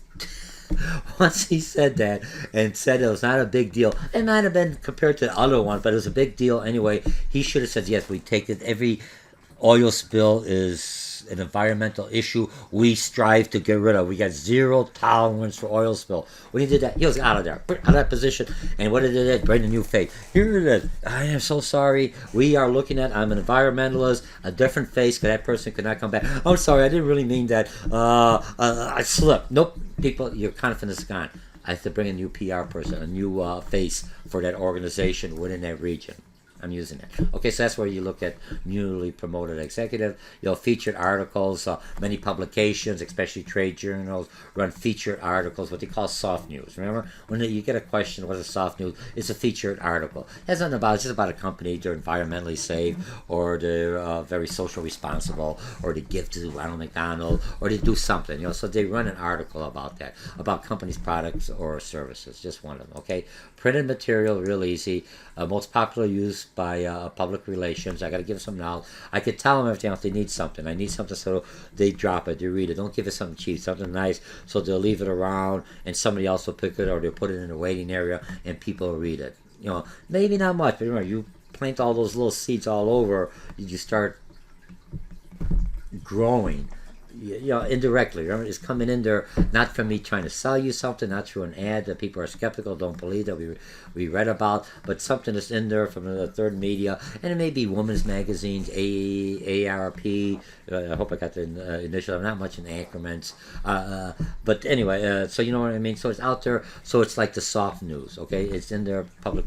once he said that and said it was not a big deal. It might have been compared to the other one, but it was a big deal anyway. He should have said, yes, we take it. Every oil spill is an environmental issue we strive to get rid of. We got zero tolerance for oil spill. When he did that, he was out of there, out of that position. And what did it? Bring a new face. Here it is. I am so sorry. We are looking at, I'm an environmentalist, a different face, because that person could not come back. I'm sorry, I didn't really mean that. I slipped. Nope. People, your confidence is gone. I have to bring a new PR person, a new face for that organization within that region. I'm using it. Okay, so that's where you look at newly promoted executive. Featured articles. Many publications, especially trade journals, run featured articles, what they call soft news. Remember, when you get a question, what is soft news? It's a featured article. It's not about. It's just about a company. They're environmentally safe, or they're very social responsible, or they give to Ronald McDonald, or they do something. So they run an article about that, about companies' products or services. Just one of them. Okay, printed material, real easy. Most popular used by public relations. I got to give them some knowledge. I could tell them everything else. They need something. I need something, so they drop it. They read it. Don't give it something cheap, something nice. So they'll leave it around, and somebody else will pick it, or they'll put it in a waiting area, and people will read it. Maybe not much, but remember, you plant all those little seeds all over, you start growing. Indirectly. Remember, it's coming in there not from me trying to sell you something, not through an ad that people are skeptical, don't believe, that we read about, but something that's in there from the third media, and it may be women's magazines, AARP. I hope I got the initial. I'm not much in increments, but anyway, so you know what I mean. So it's out there. So it's like the soft news. Okay, it's in there, public.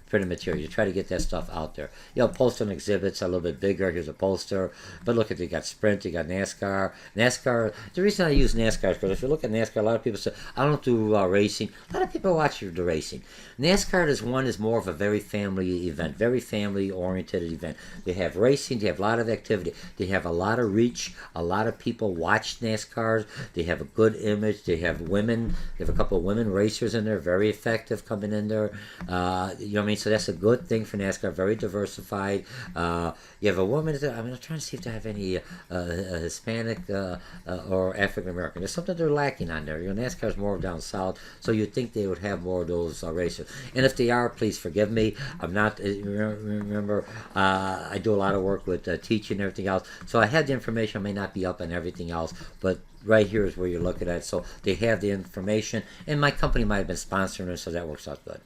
Printed material. You try to get that stuff out there. Poster and exhibits are a little bit bigger. Here's a poster. But look at, you got Sprint, you got NASCAR. NASCAR, the reason I use NASCAR is because if you look at NASCAR, a lot of people say, I don't do racing. A lot of people watch the racing. NASCAR is more of a very family event, very family-oriented event. They have racing, they have a lot of activity. They have a lot of reach. A lot of people watch NASCARs. They have a good image. They have women. They have a couple of women racers in there, very effective coming in there. You know what I mean? So that's a good thing for NASCAR, very diversified. You have a woman, I'm trying to see if they have any Hispanic or African American. There's something they're lacking on there. NASCAR is more down south, so you'd think they would have more of those races. And if they are, please forgive me. I'm not, remember, I do a lot of work with teaching and everything else, so I have the information. I may not be up on everything else, but right here is where you're looking at. So they have the information, and my company might have been sponsoring it, so that works out good.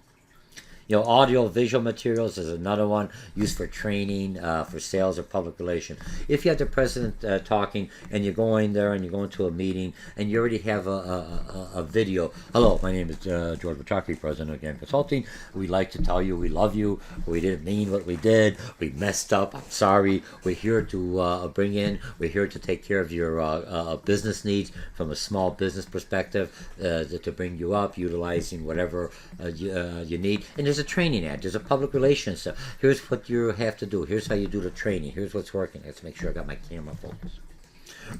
Audio visual materials is another one used for training, for sales or public relations. If you have the president talking, and you're going there and you're going to a meeting, and you already have a video. Hello, my name is George Mochocki, president of Again Consulting. We'd like to tell you we love you. We didn't mean what we did. We messed up. I'm sorry. We're here to bring in. We're here to take care of your business needs from a small business perspective, to bring you up, utilizing whatever you need. And there's a training ad. There's a public relations stuff. Here's what you have to do. Here's how you do the training. Here's what's working. Let's make sure I got my camera focused.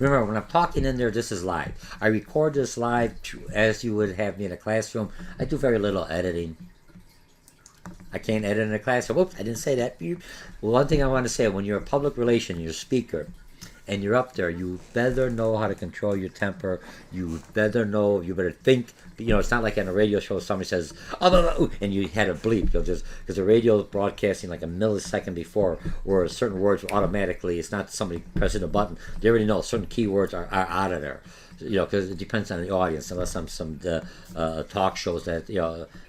Remember, when I'm talking in there, this is live. I record this live as you would have me in a classroom. I do very little editing. I can't edit in a classroom. Whoops, I didn't say that. Well, one thing I want to say, when you're a public relation, you're a speaker, and you're up there, you better know how to control your temper. You better know, you better think. It's not like on a radio show somebody says, oh, and you had a bleep. You'll just, because the radio is broadcasting like a millisecond before, where certain words automatically, it's not somebody pressing a button. They already know certain keywords are out of there. Because it depends on the audience. Unless some talk shows that,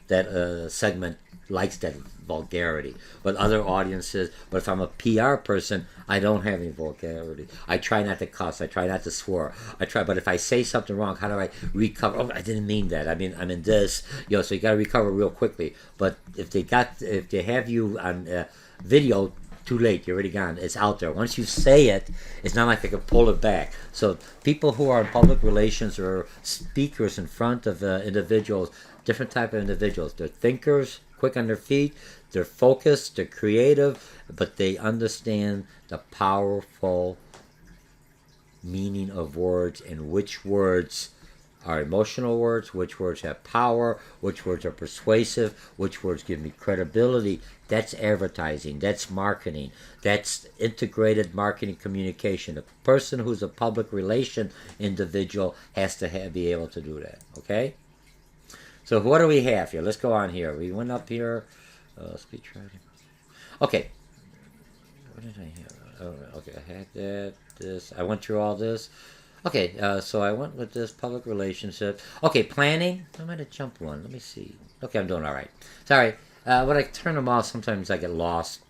that segment likes that vulgarity, but other audiences. But if I'm a PR person, I don't have any vulgarity. I try not to cuss. I try not to swear. But if I say something wrong, how do I recover? Oh, I didn't mean that. I'm in this. So you got to recover real quickly. But if they have you on video, too late. You're already gone. It's out there. Once you say it, it's not like I can pull it back. So people who are in public relations or speakers in front of individuals, different type of individuals. They're thinkers, quick on their feet. They're focused. They're creative, but they understand the powerful meaning of words, and which words are emotional words, which words have power, which words are persuasive, which words give me credibility. That's advertising. That's marketing. That's integrated marketing communication. The person who's a public relation individual has to be able to do that. Okay? So what do we have here? Let's go on here. We went up here. Speech writing. Okay. What did I have? Oh, okay, I had that. This. I went through all this. Okay, so I went with this public relationship. Okay, planning. I might have jumped one. Let me see. Okay, I'm doing all right. Sorry. When I turn them off, sometimes I get lost.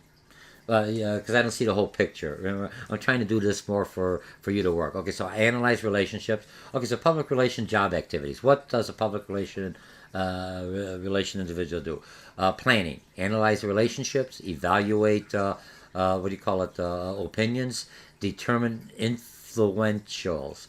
Because I don't see the whole picture. Remember, I'm trying to do this more for you to work. Okay, so I analyze relationships. Okay, so public relation job activities. What does a public relation relation individual do. Planning, analyze the relationships, evaluate what do you call it, opinions, determine influentials.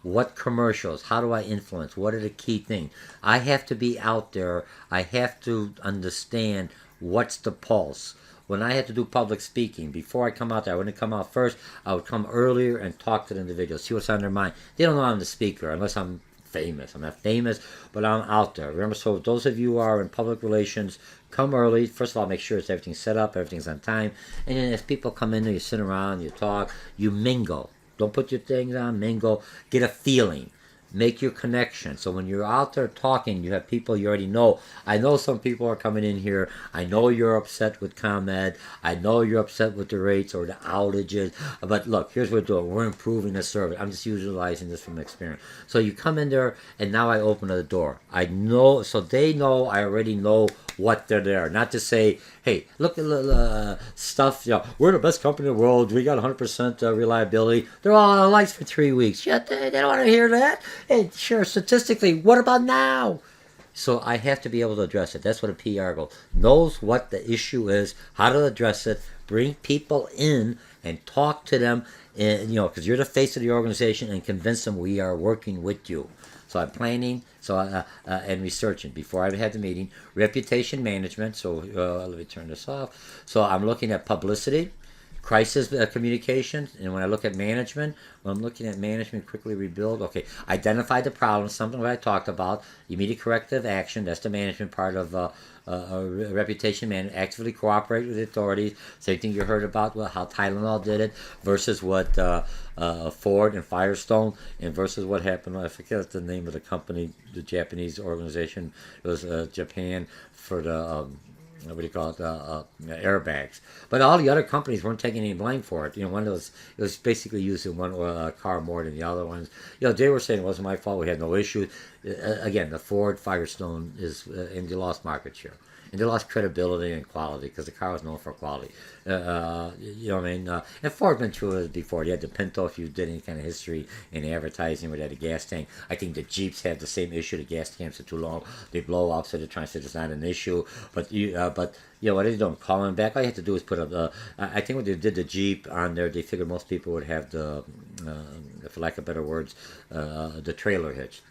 What commercials? How do I influence? What are the key things? I have to be out there. I have to understand what's the pulse. When I had to do public speaking, before I come out there, I wouldn't come out first. I would come earlier and talk to the individual, see what's on their mind. They don't know I'm the speaker unless I'm famous. I'm not famous, but I'm out there. Remember, so those of you who are in public relations, come early. First of all, make sure it's everything's set up, everything's on time. And then as people come in there, you sit around, you talk, you mingle. Don't put your things on, mingle, get a feeling. Make your connection. So when you're out there talking, you have people you already know. I know some people are coming in here. I know you're upset with ComEd. I know you're upset with the rates or the outages. But look, here's what we're doing. We're improving the service. I'm just utilizing this from experience. So you come in there, and now I open the door. I know, so they know, I already know what they're there. Not to say, hey, look at the stuff, we're the best company in the world. We got 100% reliability. They're all on lights for 3 weeks. Yeah, they don't want to hear that. Hey, sure, statistically, what about now? So I have to be able to address it. That's what a PR goal knows what the issue is, how to address it, bring people in and talk to them, and because you're the face of the organization, and convince them we are working with you. So I'm planning, and researching before I had the meeting. Reputation management. So let me turn this off. So I'm looking at publicity, crisis communications, and when I look at management, when I'm looking at management, quickly rebuild. Okay, identify the problem, something that I talked about. Immediate corrective action. That's the management part of reputation management. Actively cooperate with the authorities. Same thing you heard about how Tylenol did it versus what Ford and Firestone, and versus what happened. I forget the name of the company, the Japanese organization. It was Japan for the what do you call it, airbags. But all the other companies weren't taking any blame for it. One of those, it was basically used in one car more than the other ones. They were saying it wasn't my fault. We had no issue. Again, the Ford Firestone is, and they lost market share. And they lost credibility and quality because the car was known for quality. You know what I mean? And Ford went through it before. You had the Pinto, if you did any kind of history in advertising, where they had a gas tank. I think the Jeeps had the same issue. The gas tanks are too long. They blow up, so they're trying to say it's not an issue. But what are they doing? Calling back? All you have to do is put up. I think when they did the Jeep on there, they figured most people would have the, for lack of better words, the trailer hitch.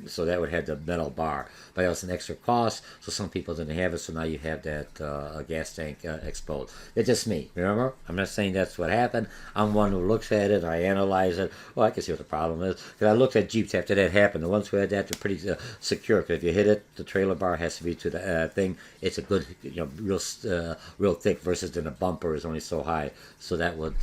So that would have the metal bar, but it was an extra cost, so some people didn't have it, so now you have that gas tank exposed. It's just me, remember? I'm not saying that's what happened. I'm one who looks at it, I analyze it. Well, I can see what the problem is, because I looked at Jeeps after that happened. The ones who had that, they're pretty secure, because if you hit it, the trailer bar has to be to the thing. It's a good, real thick, versus then the bumper is only so high, so that would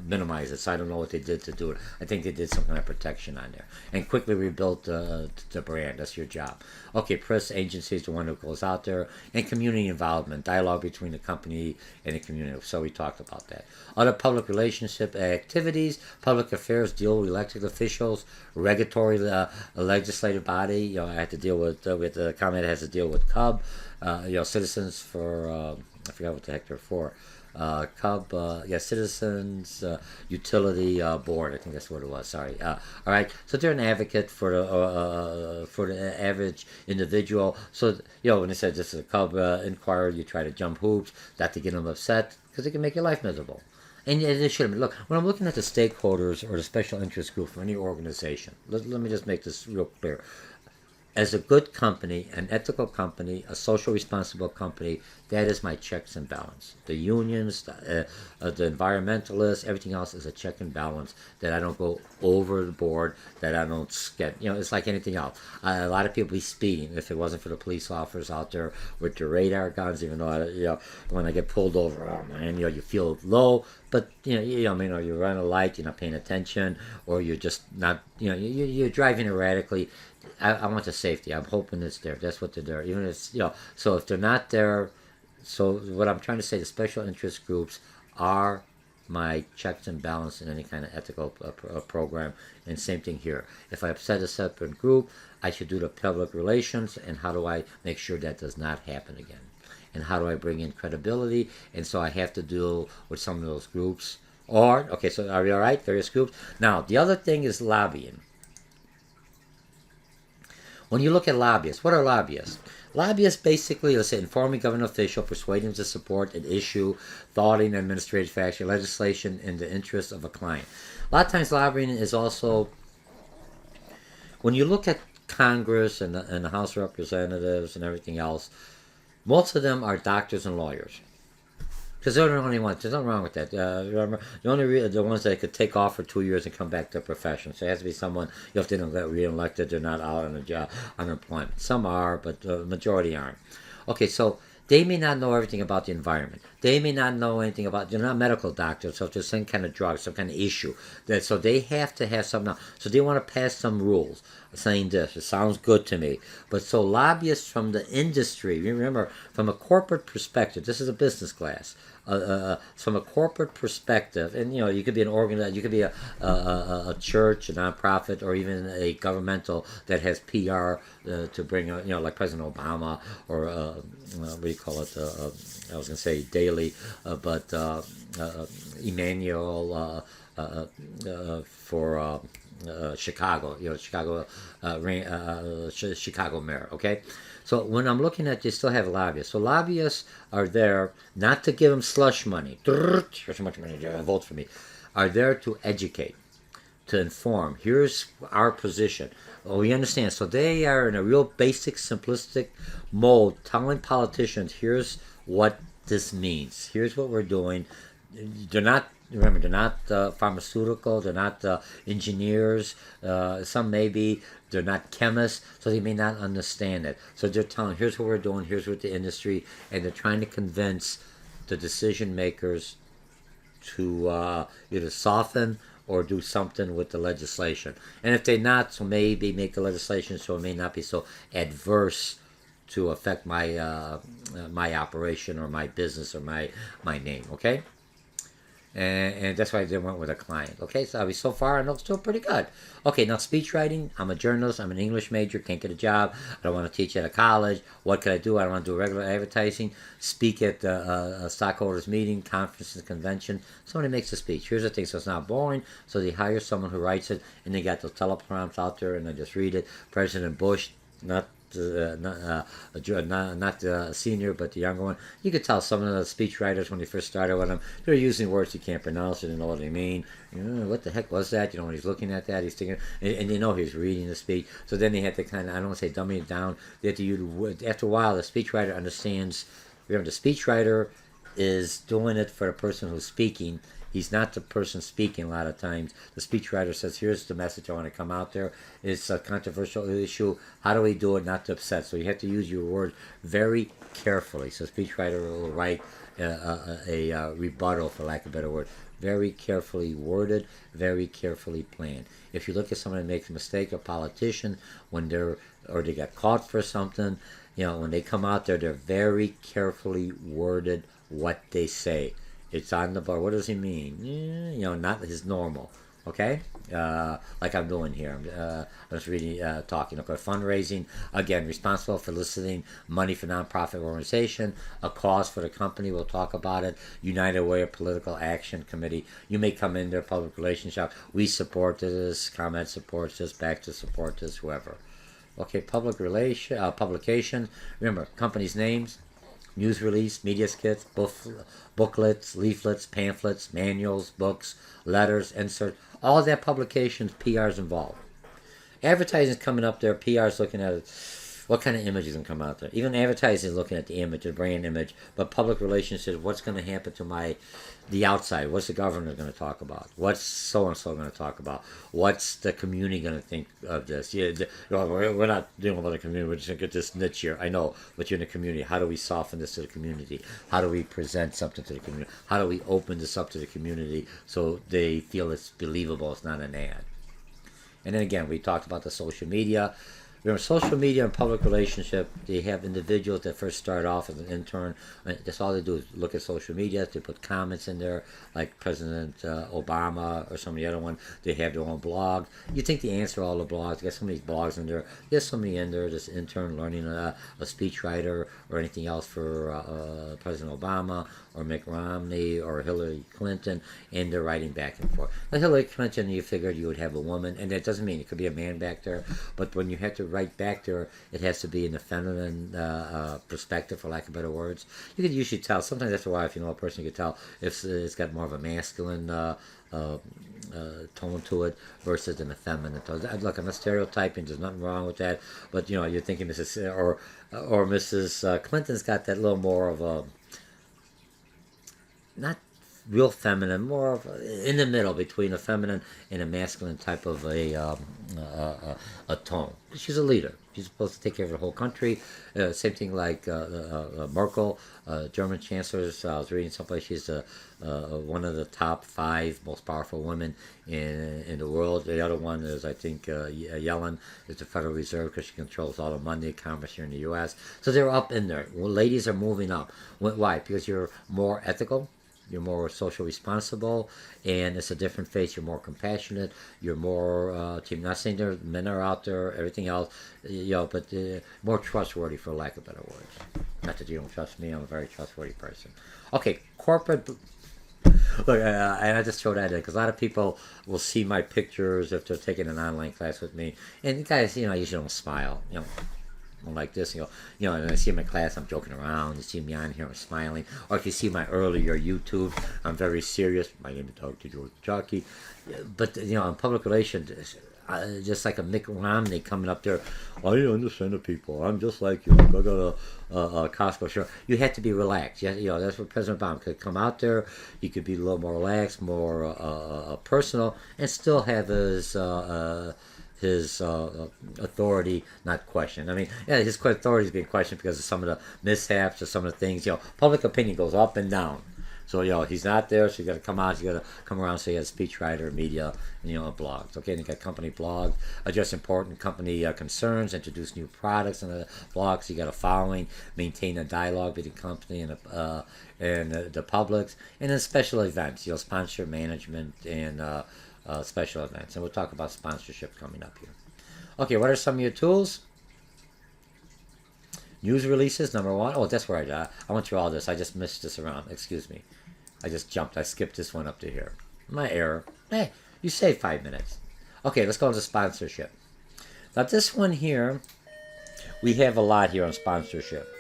minimize it. So I don't know what they did to do it. I think they did some kind of protection on there. And quickly rebuilt the brand. That's your job. Okay, press agency is the one who goes out there. And community involvement, dialogue between the company and the community. So we talked about that. Other public relationship activities, public affairs, deal with elected officials, regulatory legislative body. I had to deal with the ComEd has to deal with CUB. Citizens for, I forgot what the heck they're for. Citizens Utility Board. I think that's what it was. Sorry. All right. So they're an advocate for the average individual. So when they said this is a CUB inquiry, you try to jump hoops, not to get them upset, because it can make your life miserable. And it shouldn't. Look, when I'm looking at the stakeholders or the special interest group for any organization, let me just make this real clear. As a good company, an ethical company, a social responsible company, that is my checks and balance. The unions, the environmentalists, everything else is a check and balance, that I don't go over the board, that I don't get, it's like anything else. A lot of people be speeding. If it wasn't for the police officers out there with the radar guns, even though, when I get pulled over, oh man, you feel low, but, you run a light, you're not paying attention, or you're just not, you're driving erratically. I want the safety. I'm hoping it's there. That's what they're there. Even if so if they're not there, so what I'm trying to say, the special interest groups are my checks and balance in any kind of ethical program. And same thing here. If I upset a separate group, I should do the public relations, and how do I make sure that does not happen again? And how do I bring in credibility? And so I have to deal with some of those groups. So are we all right? Various groups. Now, the other thing is lobbying. When you look at lobbyists, what are lobbyists? Lobbyists basically, let's say, informing government official, persuading them to support an issue, thwarting administrative faction, legislation in the interest of a client. A lot of times lobbying is also, when you look at Congress and the House of Representatives and everything else, most of them are doctors and lawyers. Because they're the only ones. There's nothing wrong with that. Remember, the ones that could take off for 2 years and come back to a profession. So it has to be someone, if they don't get reelected, they're not out on a job, unemployment. Some are, but the majority aren't. Okay, so they may not know everything about the environment. They may not know anything about, they're not medical doctors, so if there's some kind of drug, some kind of issue. So they have to have something else. So they want to pass some rules saying this. It sounds good to me. But so lobbyists from the industry, remember, from a corporate perspective, this is a business class. From a corporate perspective, and you could be an you could be a church, a nonprofit, or even a governmental that has PR to bring, like President Obama, or what do you call it? I was going to say daily, but Emmanuel for Chicago, Chicago mayor. Okay. So when I'm looking at, you still have lobbyists. So lobbyists are there not to give them slush money. Here's so much money, vote for me. Are there to educate, to inform. Here's our position. Oh, we understand. So they are in a real basic, simplistic mode, telling politicians, here's what this means. Here's what we're doing. They're not. Remember, they're not pharmaceutical, they're not engineers, some may be, they're not chemists, so they may not understand it. So they're telling, here's what we're doing, here's what the industry, and they're trying to convince the decision makers to either soften or do something with the legislation. And if they're not, so maybe make the legislation so it may not be so adverse to affect my my operation or my business or my name, okay? And that's why they went with a client. Okay, so far I know it's still pretty good. Okay, now speech writing. I'm a journalist. I'm an English major. Can't get a job. I don't want to teach at a college. What could I do? I don't want to do regular advertising. Speak at a stockholders meeting, conferences, convention. Somebody makes a speech. Here's the thing, so it's not boring. So they hire someone who writes it, and they got those teleprompts out there, and they just read it. President Bush, not the senior, but the younger one. You could tell some of the speech writers when they first started with them, they're using words you can't pronounce and you know what they mean. What the heck was that? When he's looking at that, he's thinking, and you know he's reading the speech. So then they had to kind of, I don't want to say dummy it down. They had to use, after a while, the speechwriter understands. Remember, the speechwriter is doing it for the person who's speaking. He's not the person speaking a lot of times. The speechwriter says, here's the message I want to come out there. It's a controversial issue. How do we do it not to upset? So you have to use your words very carefully. So speechwriter will write a rebuttal, for lack of a better word. Very carefully worded, very carefully planned. If you look at someone that makes a mistake, a politician, when they get caught for something, when they come out there, they're very carefully worded what they say. It's on the bar. What does he mean? Not his normal. Okay? Like I'm doing here. I'm just reading, talking. Okay, fundraising. Again, responsible for soliciting money for nonprofit organization. A cause for the company. We'll talk about it. United Way of Political Action Committee. You may come in there, public relations shop. We support this. ComEd supports this. Back to support this. Whoever. Okay, publication. Remember, company's names. News release, media skits, booklets, leaflets, pamphlets, manuals, books, letters, inserts, all of that publications, PR's involved. Advertising's coming up there, PR's looking at it. What kind of image is going to come out there? Even advertising is looking at the image, the brand image, but public relations says, what's going to happen to the outside? What's the governor going to talk about? What's so-and-so going to talk about? What's the community going to think of this? We're not dealing with the community. We're just going to get this niche here. I know, but you're in the community. How do we soften this to the community? How do we present something to the community? How do we open this up to the community so they feel it's believable, it's not an ad? And then again, we talked about the social media. Remember, social media and public relationship, they have individuals that first start off as an intern. That's all they do is look at social media. They put comments in there, like President Obama or some of the other ones. They have their own blog. You think they answer all the blogs. They got so many blogs in there. There's somebody in there, this intern learning a speechwriter or anything else for President Obama or Mitt Romney or Hillary Clinton, and they're writing back and forth. Now, Hillary Clinton, you figured you would have a woman, and that doesn't mean it could be a man back there, but when you have to write back there, it has to be in the feminine perspective, for lack of better words. You can usually tell. Sometimes after a while, if you know a person, you can tell if it's got more of a masculine tone to it versus an effeminate tone. Look, I'm not stereotyping. There's nothing wrong with that. But you know, you're thinking Mrs. Clinton's got that little more of a not real feminine, more of in the middle between a feminine and a masculine type of a tone. She's a leader. She's supposed to take care of the whole country. Same thing like Merkel, German chancellor. I was reading someplace she's one of the top 5 most powerful women in the world. The other one is, I think, Yellen is the Federal Reserve because she controls all the money, commerce here in the U.S. So they're up in there. Well, ladies are moving up. Why? Because you're more ethical. You're more social responsible, and it's a different face. You're more compassionate. You're more team. Not saying there men are out there, everything else, but more trustworthy, for lack of better words. Not that you don't trust me. I'm a very trustworthy person. Okay, corporate. Look, and I just throw that in because a lot of people will see my pictures if they're taking an online class with me, and guys, I usually don't smile. I'm like this, and I see my class, I'm joking around. You see me on here, I'm smiling. Or if you see my earlier YouTube, I'm very serious. My name is Dr. Mochocki. But, in public relations, just like a Mitt Romney coming up there, I understand the people. I'm just like you. I got a Costco shirt. You have to be relaxed. That's what President Obama could come out there. He could be a little more relaxed, more personal, and still have his authority not questioned. I mean, his authority is being questioned because of some of the mishaps or some of the things. Public opinion goes up and down. So, he's not there, so you got to come out, you got to come around, so you have a speechwriter, media, and, blogs. Okay, and you got company blogs, address important company concerns, introduce new products in the blogs. You got a following, maintain a dialogue between the company and the publics, and then special events, sponsor management and special events. And we'll talk about sponsorship coming up here. Okay, what are some of your tools? News releases, number 1. Oh, that's where I went through all this. I just missed this around. Excuse me. I just jumped. I skipped this one up to here. My error. Hey, you saved 5 minutes. Okay, let's go into sponsorship. Now, this one here, we have a lot here on sponsorship.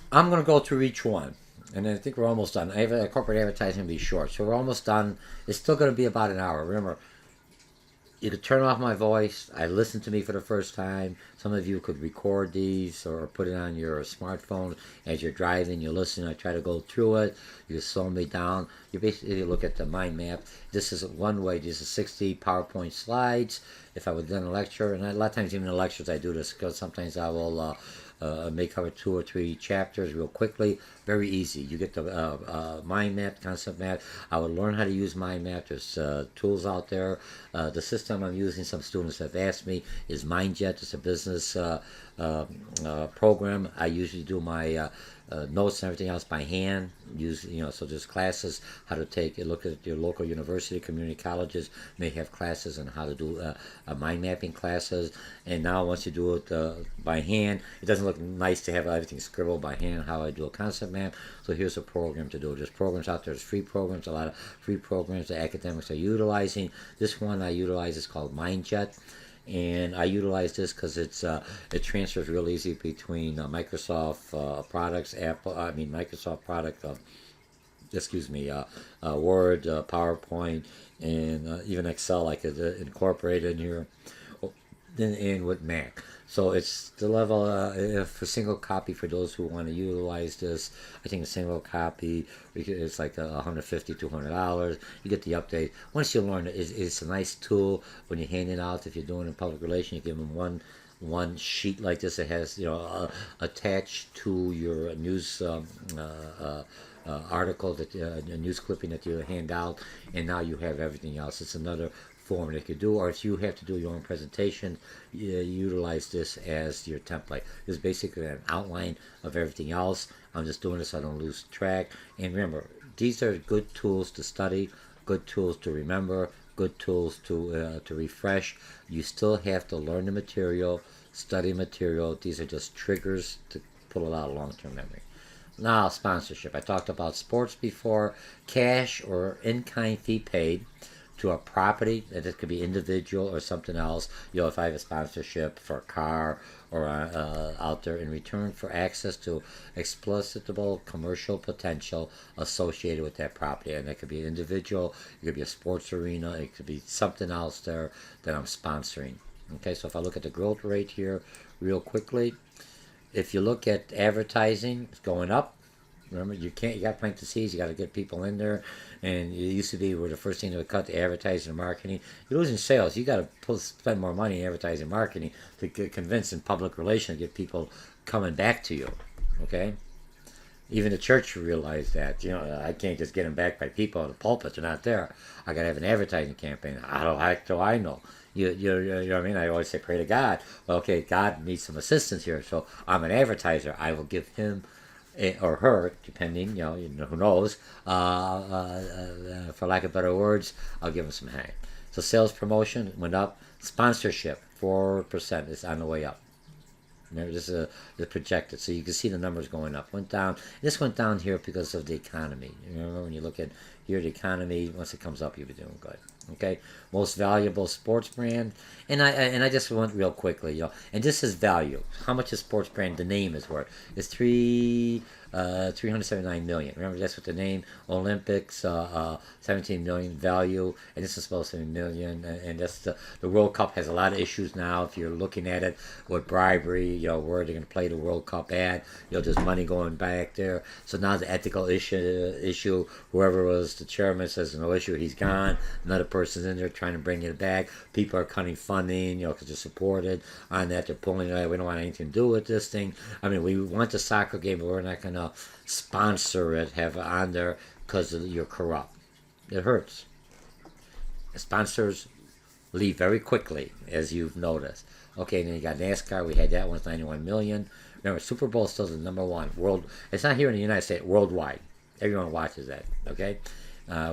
I'm going to go through each one. And I think we're almost done. Corporate advertising will be short, so we're almost done. It's still going to be about an hour. Remember, you could turn off my voice. I listened to me for the first time. Some of you could record these or put it on your smartphone as you're driving. You listen. I try to go through it. You slow me down. You basically look at the mind map. This is one way. These are 60 PowerPoint slides. If I would done a lecture, and a lot of times even in lectures I do this because sometimes I will may cover 2 or 3 chapters real quickly. Very easy. You get the mind map, concept map. I would learn how to use mind map. There's tools out there. The system I'm using, some students have asked me, is MindJet. It's a business program. I usually do my notes and everything else by hand. So there's classes how to take a look at your local university, community colleges may have classes on how to do mind mapping classes. And now once you do it by hand, it doesn't look nice to have everything scribbled by hand. How I do a concept map. So here's a program to do. There's programs out there. There's free programs. A lot of free programs that academics are utilizing. This one I utilize is called MindJet. And I utilize this because it transfers real easy between Microsoft products, Microsoft product, Word, PowerPoint, and even Excel. I could incorporate in here, and with Mac. So it's the level for single copy for those who want to utilize this. I think a single copy it's like $150, $200. You get the update. Once you learn it, it's a nice tool when you hand it out. If you're doing it in public relations, you give them one sheet like this. It has attached to your news article a news clipping that you hand out, and now you have everything else. It's another form they could do, or if you have to do your own presentation, utilize this as your template. This is basically an outline of everything else. I'm just doing this so I don't lose track. And remember, these are good tools to study, good tools to remember, good tools to refresh. You still have to learn the material, study material. These are just triggers to pull it out of long-term memory. Now, sponsorship. I talked about sports before. Cash or in-kind fee paid to a property, and it could be individual or something else. If I have a sponsorship for a car or out there in return for access to exploitable commercial potential associated with that property. And that could be an individual, it could be a sports arena, it could be something else there that I'm sponsoring. Okay, so if I look at the growth rate here real quickly, if you look at advertising, it's going up. Remember, you got to plant the seeds, you got to get people in there. And it used to be where the first thing to cut the advertising and marketing. You're losing sales. You got to spend more money in advertising and marketing to convince in public relations, get people coming back to you. Okay? Even the church realized that. I can't just get them back by people in the pulpit. They're not there. I got to have an advertising campaign. How do I know? You know what I mean? I always say, pray to God. Well, okay, God needs some assistance here. So I'm an advertiser. I will give him or her, depending, who knows, for lack of better words, I'll give them some hand. So sales promotion went up. Sponsorship, 4% is on the way up. Remember, this is projected, so you can see the numbers going up. Went down. This went down here because of the economy. Remember, when you look at here, the economy, once it comes up, you'll be doing good. Okay, most valuable sports brand, and I just went real quickly, and this is value. How much is sports brand? The name is worth. It's 379 million. Remember, that's what the name. Olympics, 17 million value, and this is supposed to be a million. And that's the World Cup has a lot of issues now. If you're looking at it with bribery, where they're going to play the World Cup at, there's money going back there. So now the ethical issue. Whoever was the chairman says no issue. He's gone. Another person's in there trying to bring it back. People are cutting funding, because they're supported on that. They're pulling it. We don't want anything to do with this thing. I mean, we want the soccer game, but we're not going to sponsor it, have it on there because you're corrupt. It hurts. Sponsors leave very quickly, as you've noticed. Okay, then you got NASCAR. We had that one's 91 million. Remember, Super Bowl still is the number one world. It's not here in the United States. Worldwide, everyone watches that. Okay,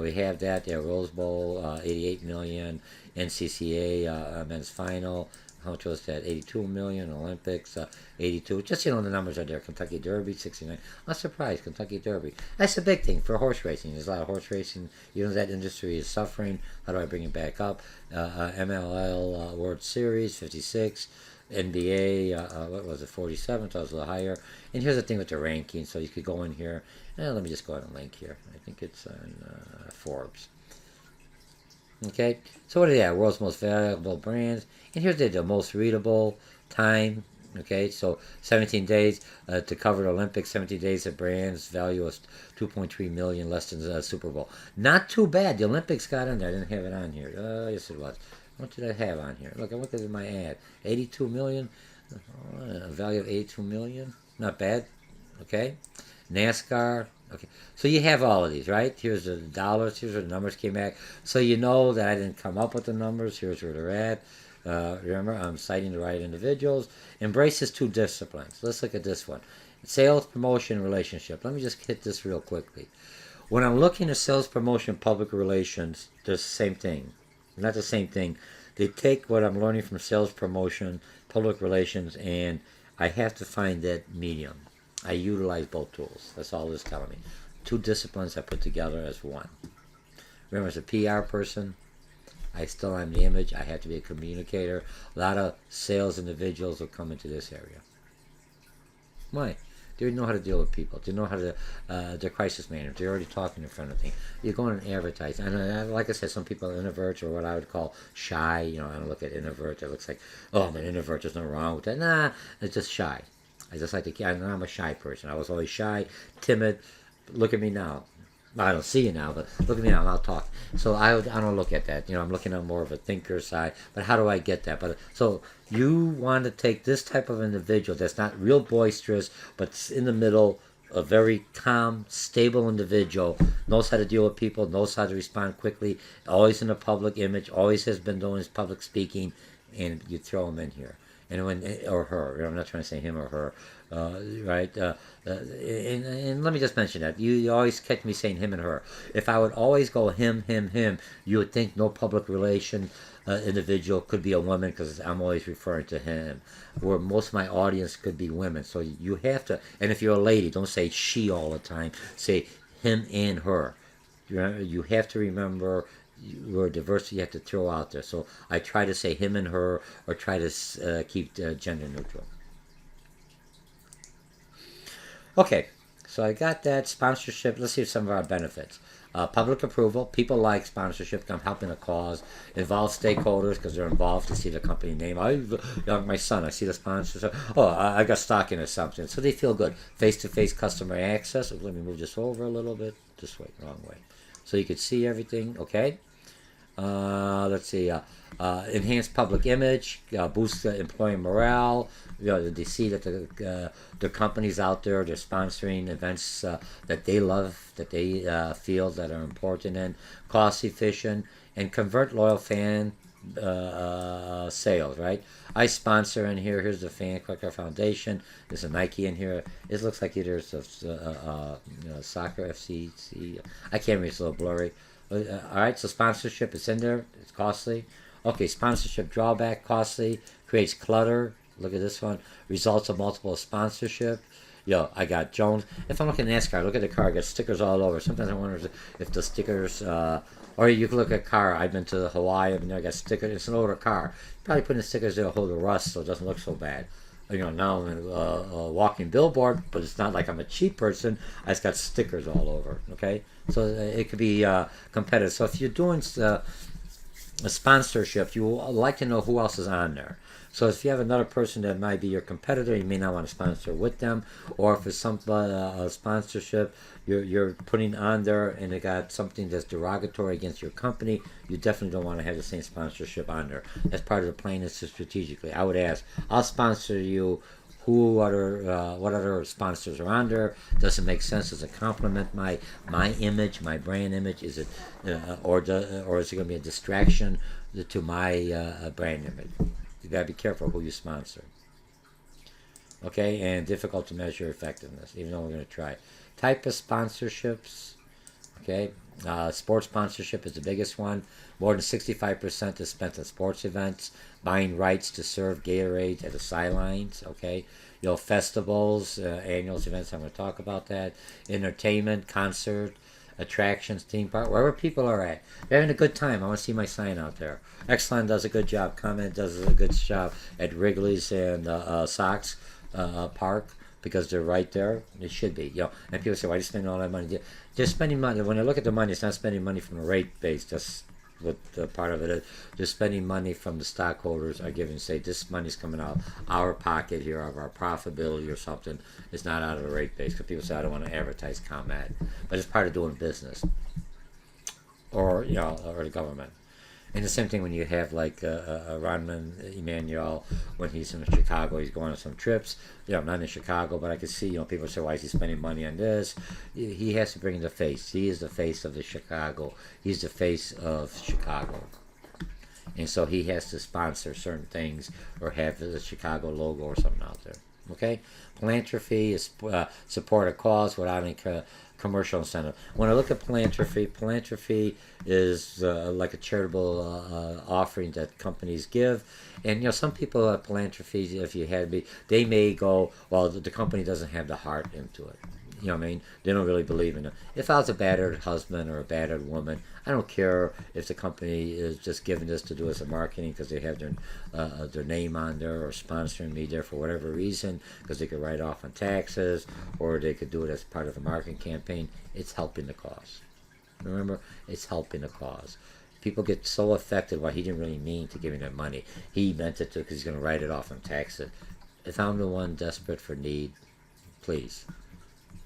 we have that. Yeah, Rose Bowl, 88 million. NCCA men's final. How much was that? 82 million. Olympics, 82. Just, the numbers are there. Kentucky Derby, 69. I'm surprised. Kentucky Derby. That's a big thing for horse racing. There's a lot of horse racing. That industry is suffering. How do I bring it back up? MLL World Series, 56. NBA, what was it, 47? So it was a little higher. And here's the thing with the ranking. So you could go in here. Let me just go ahead and link here. I think it's on Forbes. Okay, so what are they? World's most valuable brands. And here's the most readable time. Okay, so 17 days to cover the Olympics, 17 days of brands. Value was 2.3 million, less than the Super Bowl. Not too bad. The Olympics got in there. I didn't have it on here. Yes, it was. What did I have on here? Look, I looked at my ad. 82 million. A value of 82 million. Not bad. Okay. NASCAR. Okay, so you have all of these, right? Here's the dollars. Here's where the numbers came back. So you know that I didn't come up with the numbers. Here's where they're at. Remember, I'm citing the right individuals. Embraces two disciplines. Let's look at this one. Sales, promotion, relationship. Let me just hit this real quickly. When I'm looking at sales, promotion, public relations, there's the same thing. Not the same thing. They take what I'm learning from sales, promotion, public relations, and I have to find that medium. I utilize both tools. That's all it's telling me. Two disciplines I put together as one. Remember, as a PR person, I still am the image. I have to be a communicator. A lot of sales individuals will come into this area. Why? They know how to deal with people. They know how to, they're crisis managers. They're already talking in front of things. You go in and advertise. And like I said, some people are introverts or what I would call shy. I don't look at introverts. It looks like, oh, I'm an introvert. There's nothing wrong with that. Nah, it's just shy. I just like to, I'm a shy person. I was always shy, timid. Look at me now. I don't see you now, but look at me now and I'll talk. So I don't look at that. I'm looking at more of a thinker side. But how do I get that? But so you want to take this type of individual that's not real boisterous, but in the middle, a very calm, stable individual, knows how to deal with people, knows how to respond quickly, always in a public image, always has been doing his public speaking, and you throw him in here. And when or her, I'm not trying to say him or her, right? And let me just mention that you always catch me saying him and her. If I would always go him, you would think no public relation individual could be a woman because I'm always referring to him. Where most of my audience could be women, so you have to. And if you're a lady, don't say she all the time. Say him and her. You have to remember your diversity you have to throw out there. So I try to say him and her, or try to keep gender neutral. Okay, so I got that sponsorship. Let's see some of our benefits. Public approval. People like sponsorship. I'm helping a cause. Involve stakeholders because they're involved to see the company name. My son, I see the sponsor. Oh, I got stock in or something. So they feel good. Face-to-face customer access. Let me move this over a little bit. This way, wrong way. So you could see everything. Okay. Let's see. Enhance public image, boost employee morale. They see that the companies out there, they're sponsoring events that they love, that they feel that are important, and cost efficient, and convert loyal fan sales. Right. I sponsor in here. Here's the Fan Clicker Foundation. There's a Nike in here. It looks like either it's a soccer FCC. I can't read. It's a little blurry. All right, so sponsorship is in there. It's costly. Okay, sponsorship drawback, costly, creates clutter. Look at this one. Results of multiple sponsorship. I got Jones. If I'm looking at NASCAR, look at the car. I got stickers all over. Sometimes I wonder if the stickers, or you can look at car. I've been to Hawaii. I've been there. I got stickers. It's an older car. Probably putting the stickers there to hold the rust so it doesn't look so bad. Now I'm a walking billboard, but it's not like I'm a cheap person. I just got stickers all over. Okay, so it could be competitive. So if you're doing a sponsorship, you like to know who else is on there. So if you have another person that might be your competitor, you may not want to sponsor with them. Or if it's some sponsorship you're putting on there and it got something that's derogatory against your company, you definitely don't want to have the same sponsorship on there. That's part of the plan is to strategically. I would ask, I'll sponsor you. What other sponsors are on there? Does it make sense? Does it complement my image, my brand image? Is it or is it going to be a distraction to my brand image? You gotta be careful who you sponsor. Okay, and difficult to measure effectiveness, even though we're going to try. Type of sponsorships. Okay, sports sponsorship is the biggest one. More than 65% is spent on sports events. Buying rights to serve Gatorade at the sidelines. Okay, festivals, annual events. I'm going to talk about that. Entertainment, concert, attractions, theme park, wherever people are at. They're having a good time. I want to see my sign out there. Exxon does a good job. Comment does a good job at Wrigley's and Sox Park because they're right there. It should be. And people say, why are you spending all that money? They're spending money. When I look at the money, it's not spending money from the rate base. That's what part of it is. They're spending money from the stockholders are giving, say, this money's coming out our pocket here of our profitability or something. It's not out of the rate base. Because people say, I don't want to advertise ComEd. But it's part of doing business. Or the government. And the same thing when you have like Ronman Emanuel, when he's in Chicago, he's going on some trips. I'm not in Chicago, but I can see, people say, why is he spending money on this? He has to bring the face. He is the face of the Chicago. He's the face of Chicago. And so he has to sponsor certain things or have the Chicago logo or something out there. Okay? Philanthropy is support a cause without any commercial incentive. When I look at philanthropy is like a charitable offering that companies give. And some people at philanthropy, if you had me, they may go, well, the company doesn't have the heart into it. What I mean? They don't really believe in it. If I was a battered husband or a battered woman, I don't care if the company is just giving this to do as a marketing because they have their name on there or sponsoring me there for whatever reason because they could write off on taxes or they could do it as part of a marketing campaign. It's helping the cause. Remember, it's helping the cause. People get so affected why he didn't really mean to give me that money. He meant it to because he's going to write it off on taxes. If I'm the one desperate for need, please.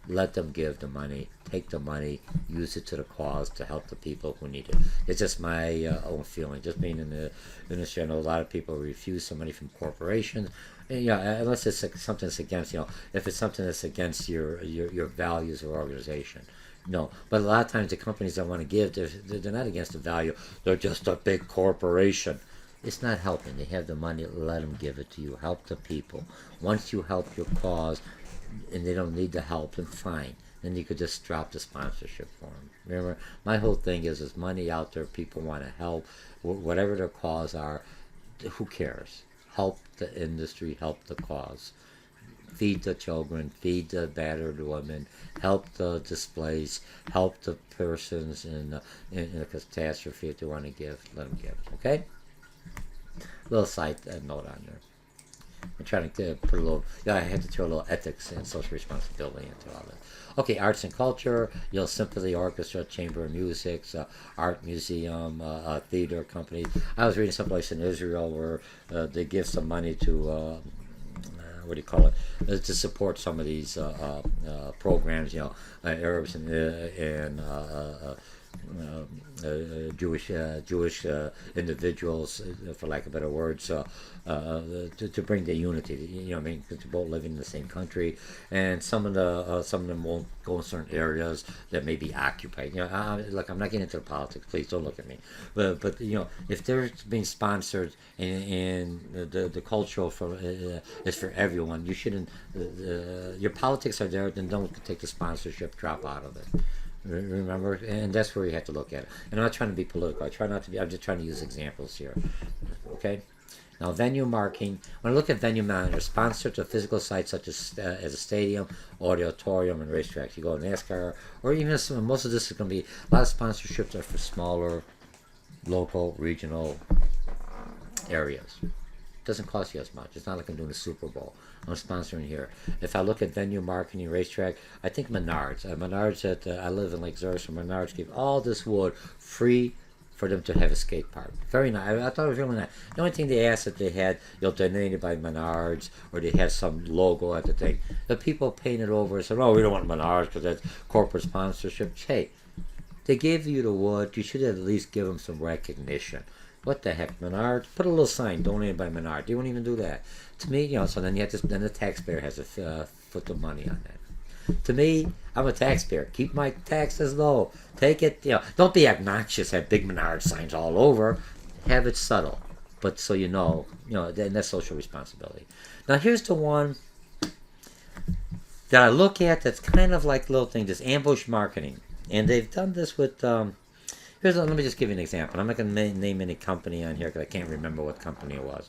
Let them give the money, take the money, use it to the cause to help the people who need it. It's just my own feeling. Just being in the industry, I know a lot of people refuse some money from corporations. And, unless it's something that's against, if it's something that's against your values or organization. No, but a lot of times the companies that want to give, they're not against the value. They're just a big corporation. It's not helping. They have the money, let them give it to you. Help the people. Once you help your cause and they don't need the help, then fine. Then you could just drop the sponsorship for them. Remember, my whole thing is there's money out there. People want to help. Whatever their cause are, who cares? Help the industry, help the cause. Feed the children, feed the battered women, help the displaced, help the persons in a catastrophe. If they want to give, let them give. Okay? Little side note on there. I'm trying to put a little, I had to throw a little ethics and social responsibility into all that. Okay, arts and culture, symphony, orchestra, chamber of music, art museum, theater companies. I was reading someplace in Israel where they give some money to what do you call it, to support some of these programs, Arabs and Jewish individuals, for lack of better words, to bring the unity. Because they're both living in the same country, and some of them won't go in certain areas that may be occupied. Look, I'm not getting into the politics. Please don't look at me. But if they're being sponsored and the cultural is for everyone, you shouldn't. Your politics are there, then don't take the sponsorship. Drop out of it. Remember, and that's where you have to look at it. And I'm not trying to be political. I try not to be. I'm just trying to use examples here. Okay. Now, venue marking. When I look at venue marking, they're sponsored to physical sites such as a stadium, auditorium, and racetracks. You go to NASCAR, or even most of this is going to be a lot of sponsorships are for smaller, local, regional areas. It doesn't cost you as much. It's not like I'm doing a Super Bowl. I'm sponsoring here. If I look at venue marketing, racetrack, I think Menards. I live in Lake Zurich, so Menards give all this wood free for them to have a skate park. Very nice. I thought it was really nice. The only thing they asked that they had, donated by Menards, or they had some logo at the thing. The people painted over and said, "Oh, we don't want Menards because that's corporate sponsorship." Hey, they gave you the wood. You should at least give them some recognition. What the heck, Menards? Put a little sign, donated by Menards. They won't even do that. To me, so then then the taxpayer has to put the money on that. To me, I'm a taxpayer. Keep my taxes low. Take it, don't be obnoxious. Have big Menards signs all over. Have it subtle, but so and that's social responsibility. Now here's the one that I look at that's kind of like little thing, this ambush marketing, and they've done this with. Let me just give you an example. I'm not going to name any company on here because I can't remember what company it was.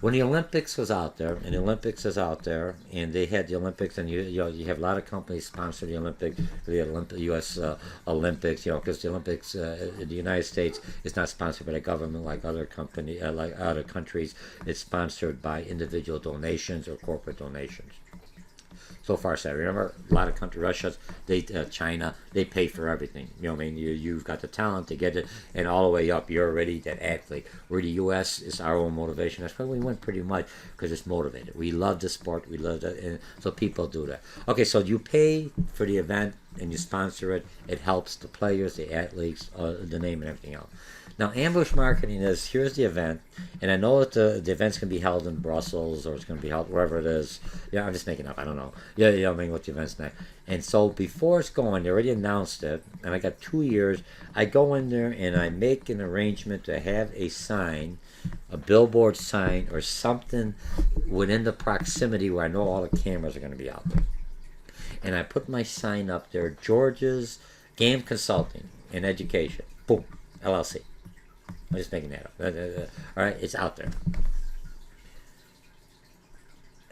When the Olympics was out there, and the Olympics is out there, and they had the Olympics, and you have a lot of companies sponsor the Olympics, the U.S. Olympics, because the Olympics in the United States is not sponsored by the government like other countries. It's sponsored by individual donations or corporate donations. So far, so remember, a lot of countries, Russia, China, they pay for everything. You've got the talent to get it, and all the way up, you're already that athlete. Where the U.S. is our own motivation. That's why we went pretty much, because it's motivated. We love the sport, we love it, and so people do that. Okay, so you pay for the event, and you sponsor it. It helps the players, the athletes, the name, and everything else. Now, ambush marketing is, here's the event, and I know that the event's going to be held in Brussels, or it's going to be held wherever it is. I'm just making up, I don't know. What the event's next. And so before it's going, they already announced it, and I got 2 years. I go in there, and I make an arrangement to have a sign, a billboard sign, or something within the proximity where I know all the cameras are going to be out there. And I put my sign up there, George's Game Consulting and Education. Boom, LLC. I'm just making that up. All right, it's out there.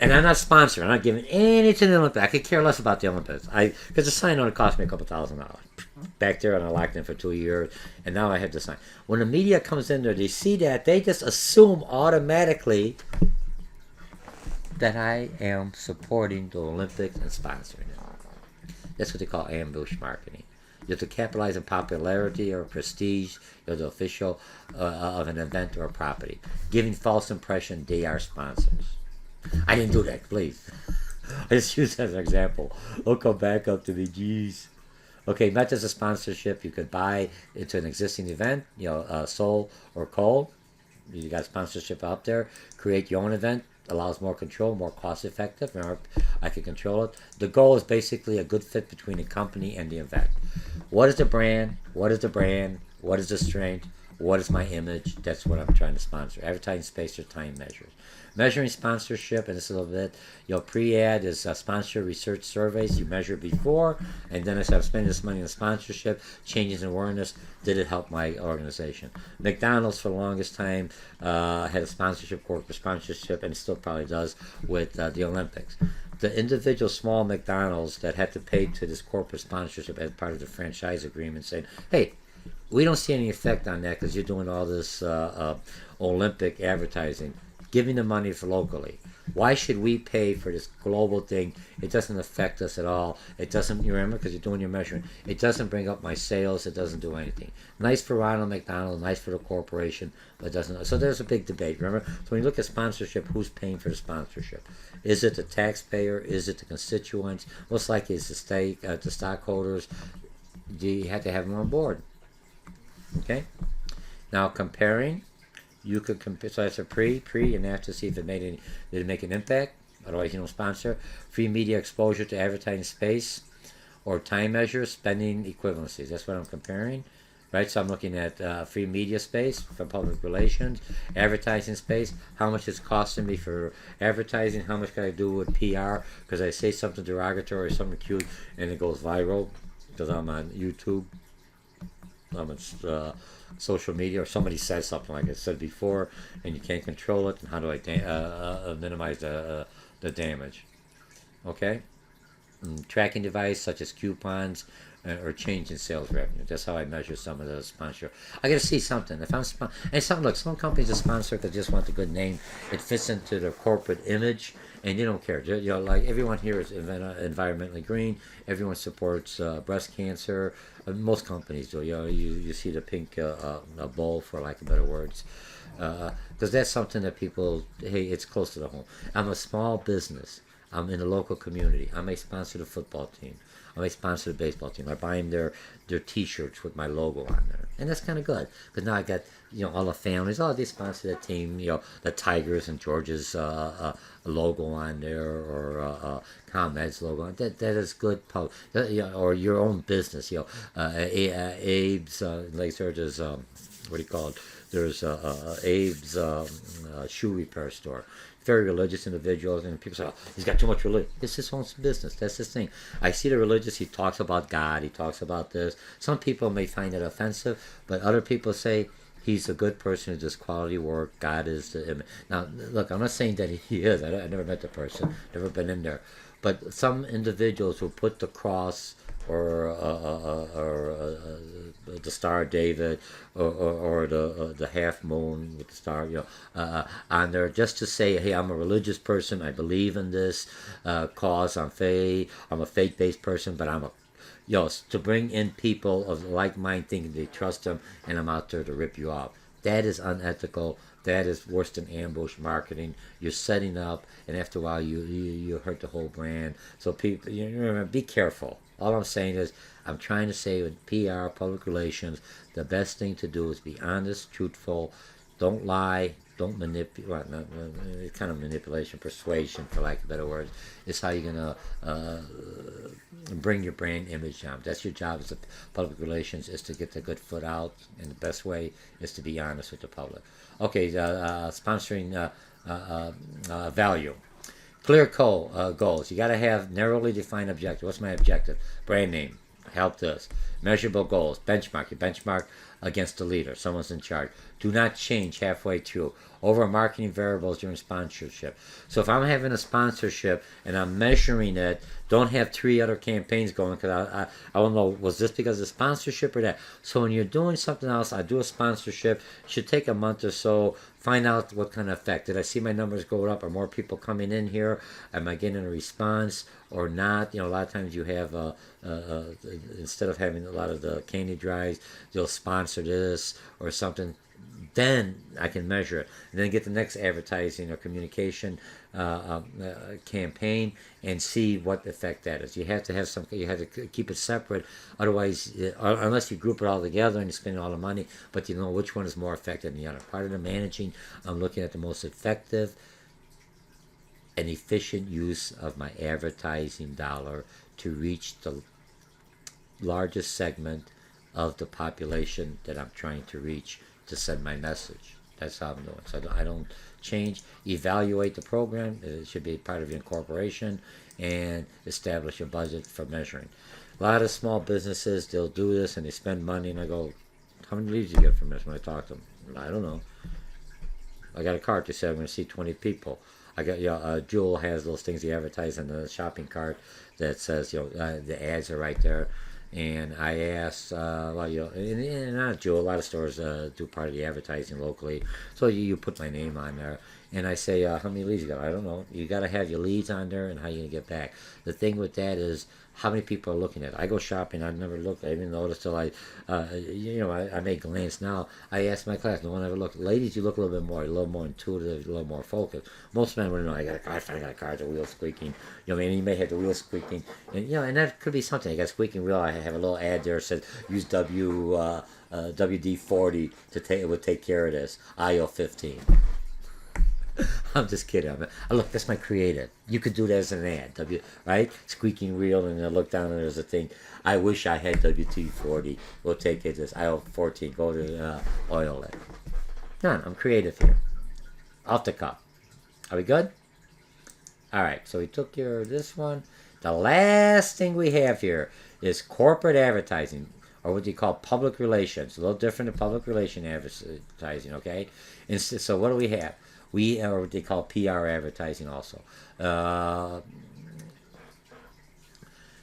And I'm not sponsoring. I'm not giving anything to the Olympics. I could care less about the Olympics. Because the sign only cost me a couple $1,000. Back there, and I locked in for 2 years, and now I have the sign. When the media comes in there, they see that, they just assume automatically that I am supporting the Olympics and sponsoring it. That's what they call ambush marketing. You have to capitalize on popularity or prestige. You're the official of an event or a property. Giving false impression they are sponsors. I didn't do that, please. I just use that as an example. Don't come back up to me, geez. Okay, not just a sponsorship. You could buy into an existing event, Sol or Cole. You got sponsorship out there. Create your own event. Allows more control, more cost effective. I can control it. The goal is basically a good fit between the company and the event. What is the brand? What is the brand? What is the strength? What is my image? That's what I'm trying to sponsor. Advertising space or time measures. Measuring sponsorship, and this is a little bit, pre-ad is sponsor research surveys. You measure before, and then I said I'm spending this money on sponsorship, changes in awareness. Did it help my organization? McDonald's for the longest time had a sponsorship, corporate sponsorship, and it still probably does with the Olympics. The individual small McDonald's that had to pay to this corporate sponsorship as part of the franchise agreement saying, hey, we don't see any effect on that because you're doing all this Olympic advertising, giving the money for locally. Why should we pay for this global thing? It doesn't affect us at all. It doesn't, you remember, because you're doing your measuring. It doesn't bring up my sales. It doesn't do anything. Nice for Ronald McDonald, nice for the corporation, but it doesn't. So there's a big debate, remember? So when you look at sponsorship, who's paying for the sponsorship? Is it the taxpayer? Is it the constituents? Most likely it's the stockholders. Do you have to have them on board? Okay? Now comparing. You could compare, so that's a pre, and have to see if it did it make an impact. Otherwise, you don't sponsor. Free media exposure to advertising space, or time measures, spending equivalencies. That's what I'm comparing, right? So I'm looking at free media space for public relations, advertising space. How much it's costing me for advertising? How much can I do with PR? Because I say something derogatory, or something cute, and it goes viral because I'm on YouTube. I'm on social media, or somebody says something like I said before, and you can't control it. And how do I minimize the damage? Okay, tracking device such as coupons or change in sales revenue. That's how I measure some of the sponsor. I got to see something. If I'm and some companies are sponsor because they just want the good name. It fits into their corporate image, and you don't care. Like everyone here is environmentally green. Everyone supports breast cancer. Most companies do. You see the pink bowl, for lack of better words, because that's something that people. Hey, it's close to the home. I'm a small business. I'm in a local community. I may sponsor the football team. I may sponsor the baseball team. I buy them their T-shirts with my logo on there, and that's kind of good because now I got all the families. Oh, they sponsor that team. The Tigers and George's logo on there, or ComEd's logo. That is good. Or your own business. Abe's like there's what do you call it? There's Abe's shoe repair store. Very religious individuals, and people say, oh, he's got too much religion. It's his own business. That's his thing. I see the religious. He talks about God. He talks about this. Some people may find it offensive, but other people say he's a good person who does quality work. God is the image. Now, look, I'm not saying that he is. I never met the person. Never been in there. But some individuals who put the cross or the Star of David, or the half moon with the star, on there, just to say, hey, I'm a religious person. I believe in this cause. I'm a faith-based person, but I'm a to bring in people of like mind, thinking they trust them, and I'm out there to rip you off. That is unethical. That is worse than ambush marketing. You're setting up, and after a while, you hurt the whole brand. So people, be careful. All I'm saying is, I'm trying to say with PR, public relations, the best thing to do is be honest, truthful, don't lie, don't manipulate. Kind of manipulation, persuasion, for lack of better words, is how you're gonna bring your brand image down. That's your job as a public relations, is to get the good foot out, and the best way is to be honest with the public. Okay, sponsoring value. Clear goals. You got to have narrowly defined objective. What's my objective? Brand name. Help this. Measurable goals. Benchmark. You benchmark against the leader. Someone's in charge. Do not change halfway through. Over marketing variables during sponsorship. So if I'm having a sponsorship and I'm measuring it, don't have 3 other campaigns going, because I don't know, was this because of sponsorship or that? So when you're doing something else, I do a sponsorship, it should take a month or so, find out what kind of effect. Did I see my numbers go up? Are more people coming in here? Am I getting a response or not? A lot of times you have, instead of having a lot of the candy drives, you'll sponsor this or something. Then I can measure it, and then get the next advertising or communication campaign and see what effect that is. You have to have some. You have to keep it separate, otherwise, unless you group it all together and you spend all the money, but you know which one is more effective than the other. Part of the managing, I'm looking at the most effective and efficient use of my advertising dollar to reach the largest segment of the population that I'm trying to reach to send my message. That's how I'm doing. So I don't change. Evaluate the program. It should be part of your incorporation, and establish a budget for measuring. A lot of small businesses, they'll do this and they spend money, and I go, how many leads do you get from this? When I talk to them, I don't know. I got a cart. They said I'm going to see 20 people. I got Jewel has those things they advertise in the shopping cart that says the ads are right there. And I asked, and not Jewel, a lot of stores do part of the advertising locally, so you put my name on there. And I say, how many leads you got? I don't know. You got to have your leads on there, and how you going to get back. The thing with that is how many people are looking at it. I go shopping. I've never looked. I didn't notice till I may glance now. I ask my class. No one ever looked. Ladies, you look a little bit more, intuitive, a little more focused. Most men wouldn't know. I got a car, the wheels squeaking. You may have the wheels squeaking, and and that could be something. I got a squeaking wheel. I have a little ad there that says use WD-40 it would take care of this. IO-15. I'm just kidding. Look, that's my creative. You could do that as an ad, right? Squeaking wheel, and I look down and there's a thing. I wish I had WT-40. We'll take it as IO-14. Go to oil it. None. I'm creative here. Off the cuff. Are we good? All right. So we took care of this one. The last thing we have here is corporate advertising, or what you call public relations. A little different than public relation advertising, okay? And so what do we have? We are what they call PR advertising also.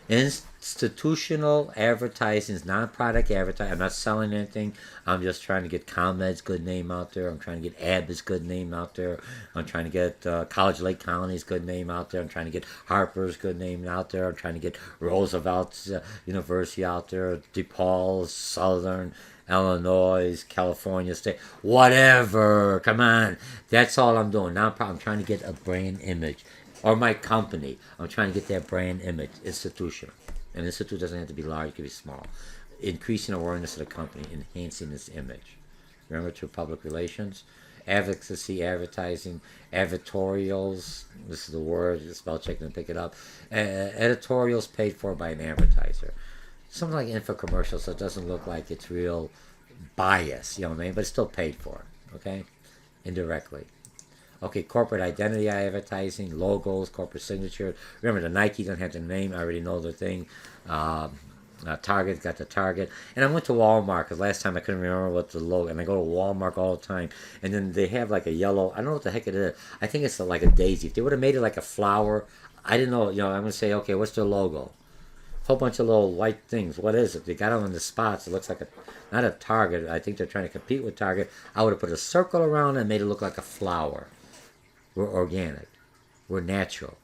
Institutional advertising is non-product advertising. I'm not selling anything. I'm just trying to get ComEd's good name out there. I'm trying to get Abbott's good name out there. I'm trying to get College Lake County's good name out there. I'm trying to get Harper's good name out there. I'm trying to get Roosevelt's University out there, DePaul's, Southern Illinois, California State, whatever. Come on. That's all I'm doing. Now I'm trying to get a brand image. Or my company. I'm trying to get that brand image. Institution. An institute doesn't have to be large. It can be small. Increasing awareness of the company. Enhancing its image. Remember, through public relations. Advocacy, advertising, editorials. This is the word. Spell check and pick it up. Editorials paid for by an advertiser. Something like infomercial, so it doesn't look like it's real bias, you know what I mean? But it's still paid for, okay? Indirectly. Okay, corporate identity advertising, logos, corporate signature. Remember, the Nike doesn't have the name. I already know the thing. Target got the Target. And I went to Walmart, because last time I couldn't remember what the logo, and I go to Walmart all the time. And then they have like a yellow, I don't know what the heck it is. I think it's like a daisy. If they would have made it like a flower, I didn't know, I'm going to say, okay, what's their logo? Whole bunch of little white things. What is it? They got them in the spots. It looks like not a Target. I think they're trying to compete with Target. I would have put a circle around it and made it look like a flower. We're organic. We're natural.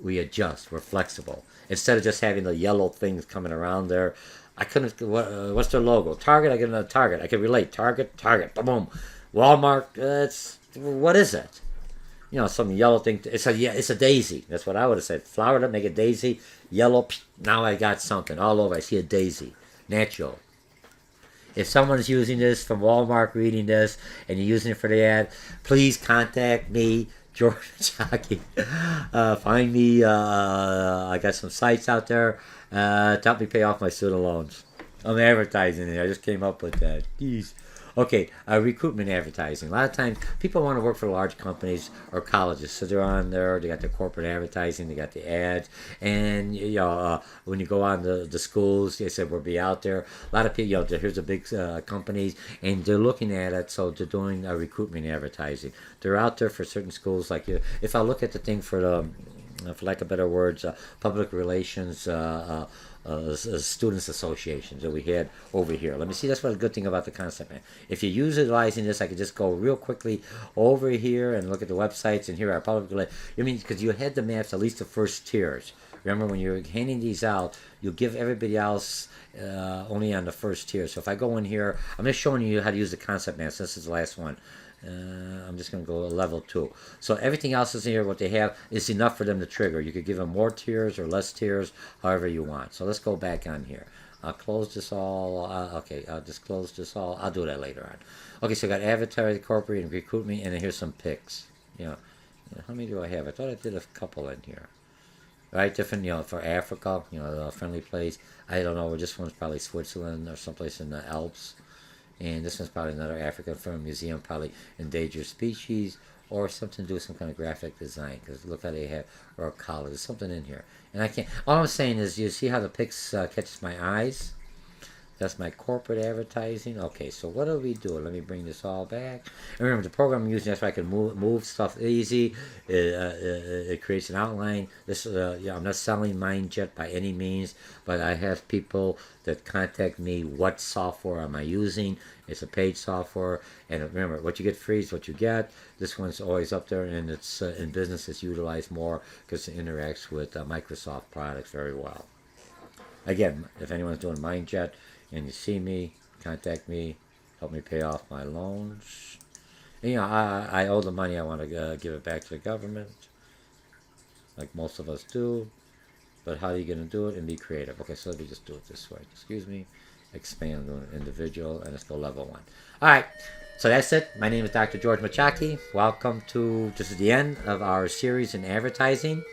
We adjust. We're flexible. Instead of just having the yellow things coming around there, I couldn't. What's their logo? Target. I get another Target. I can relate. Target. Boom. Walmart. What is it? Some yellow thing. It's a daisy. That's what I would have said. Flower up, make a daisy. Yellow. Now I got something all over. I see a daisy. Natural. If someone's using this from Walmart, reading this, and you're using it for the ad, please contact me, George Mochocki. Find me. I got some sites out there to help me pay off my student loans. I'm advertising it. I just came up with that. Jeez. Okay, recruitment advertising. A lot of times, people want to work for large companies or colleges, so they're on there. They got the corporate advertising, they got the ads, and when you go on the schools, they said we'll be out there. A lot of people, here's the big companies, and they're looking at it, so they're doing recruitment advertising. They're out there for certain schools. Like if I look at the thing for lack of better words, public relations. Students associations that we had over here. Let me see. That's what a good thing about the concept, man. If you're utilizing this, I could just go real quickly over here and look at the websites, and here are public relations. Because you had the maps, at least the first tiers. Remember, when you're handing these out, you'll give everybody else only on the first tier. So if I go in here, I'm just showing you how to use the concept maps. This is the last one. I'm just going to go level 2. So everything else is in here. What they have is enough for them to trigger. You could give them more tiers or less tiers, however you want. So let's go back on here. I'll close this all. Okay, I'll just close this all. I'll do that later on. Okay, so I got avatar, corporate, and recruitment, and then here's some picks. How many do I have? I thought I did a couple in here. Right, different, for Africa, a friendly place. I don't know, this one's probably Switzerland or someplace in the Alps. And this one's probably another African firm, museum, probably endangered species, or something to do with some kind of graphic design. Because look how they have, or a collar. There's something in here. And I can't, all I'm saying is, you see how the pics catches my eyes? That's my corporate advertising. Okay, so what do we do? Let me bring this all back. And remember, the program I'm using, that's why I can move stuff easy. It creates an outline. This, yeah, I'm not selling MindJet by any means, but I have people that contact me. What software am I using? It's a paid software, and remember, what you get free is what you get. This one's always up there, and it's in business. It's utilized more because it interacts with Microsoft products very well. Again, if anyone's doing MindJet and you see me, contact me, help me pay off my loans. And, you know, I owe the money. I want to give it back to the government, like most of us do. But how are you going to do it and be creative? Okay, so let me just do it this way. Excuse me. Expand on an individual, and let's go level 1. All right, so that's it. My name is Dr. George Mochocki. Welcome to, this is the end of our series in advertising.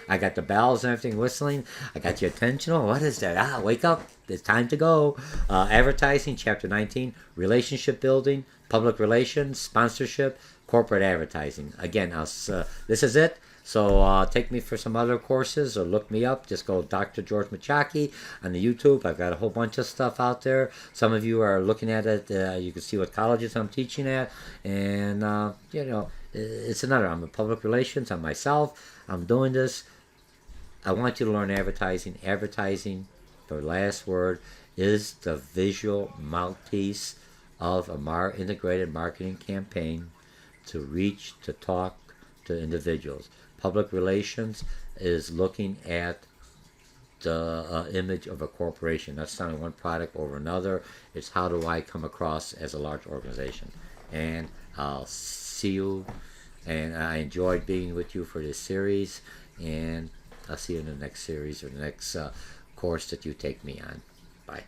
I got the bells and everything whistling. I got your attention. Oh, what is that? Ah, wake up. It's time to go. Advertising, Chapter 19. Relationship building, public relations, sponsorship, corporate advertising. Again, this is it. So take me for some other courses or look me up. Just go Dr. George Mochocki on the YouTube. I've got a whole bunch of stuff out there. Some of you are looking at it. You can see what colleges I'm teaching at. And, you know, it's another. I'm in public relations. I'm myself. I'm doing this. I want you to learn advertising. Advertising, the last word, is the visual mouthpiece of a integrated marketing campaign to reach, to talk to individuals. Public relations is looking at the image of a corporation. Not selling one product over another. It's how do I come across as a large organization. And I'll see you. And I enjoyed being with you for this series. And I'll see you in the next series or the next course that you take me on. Bye.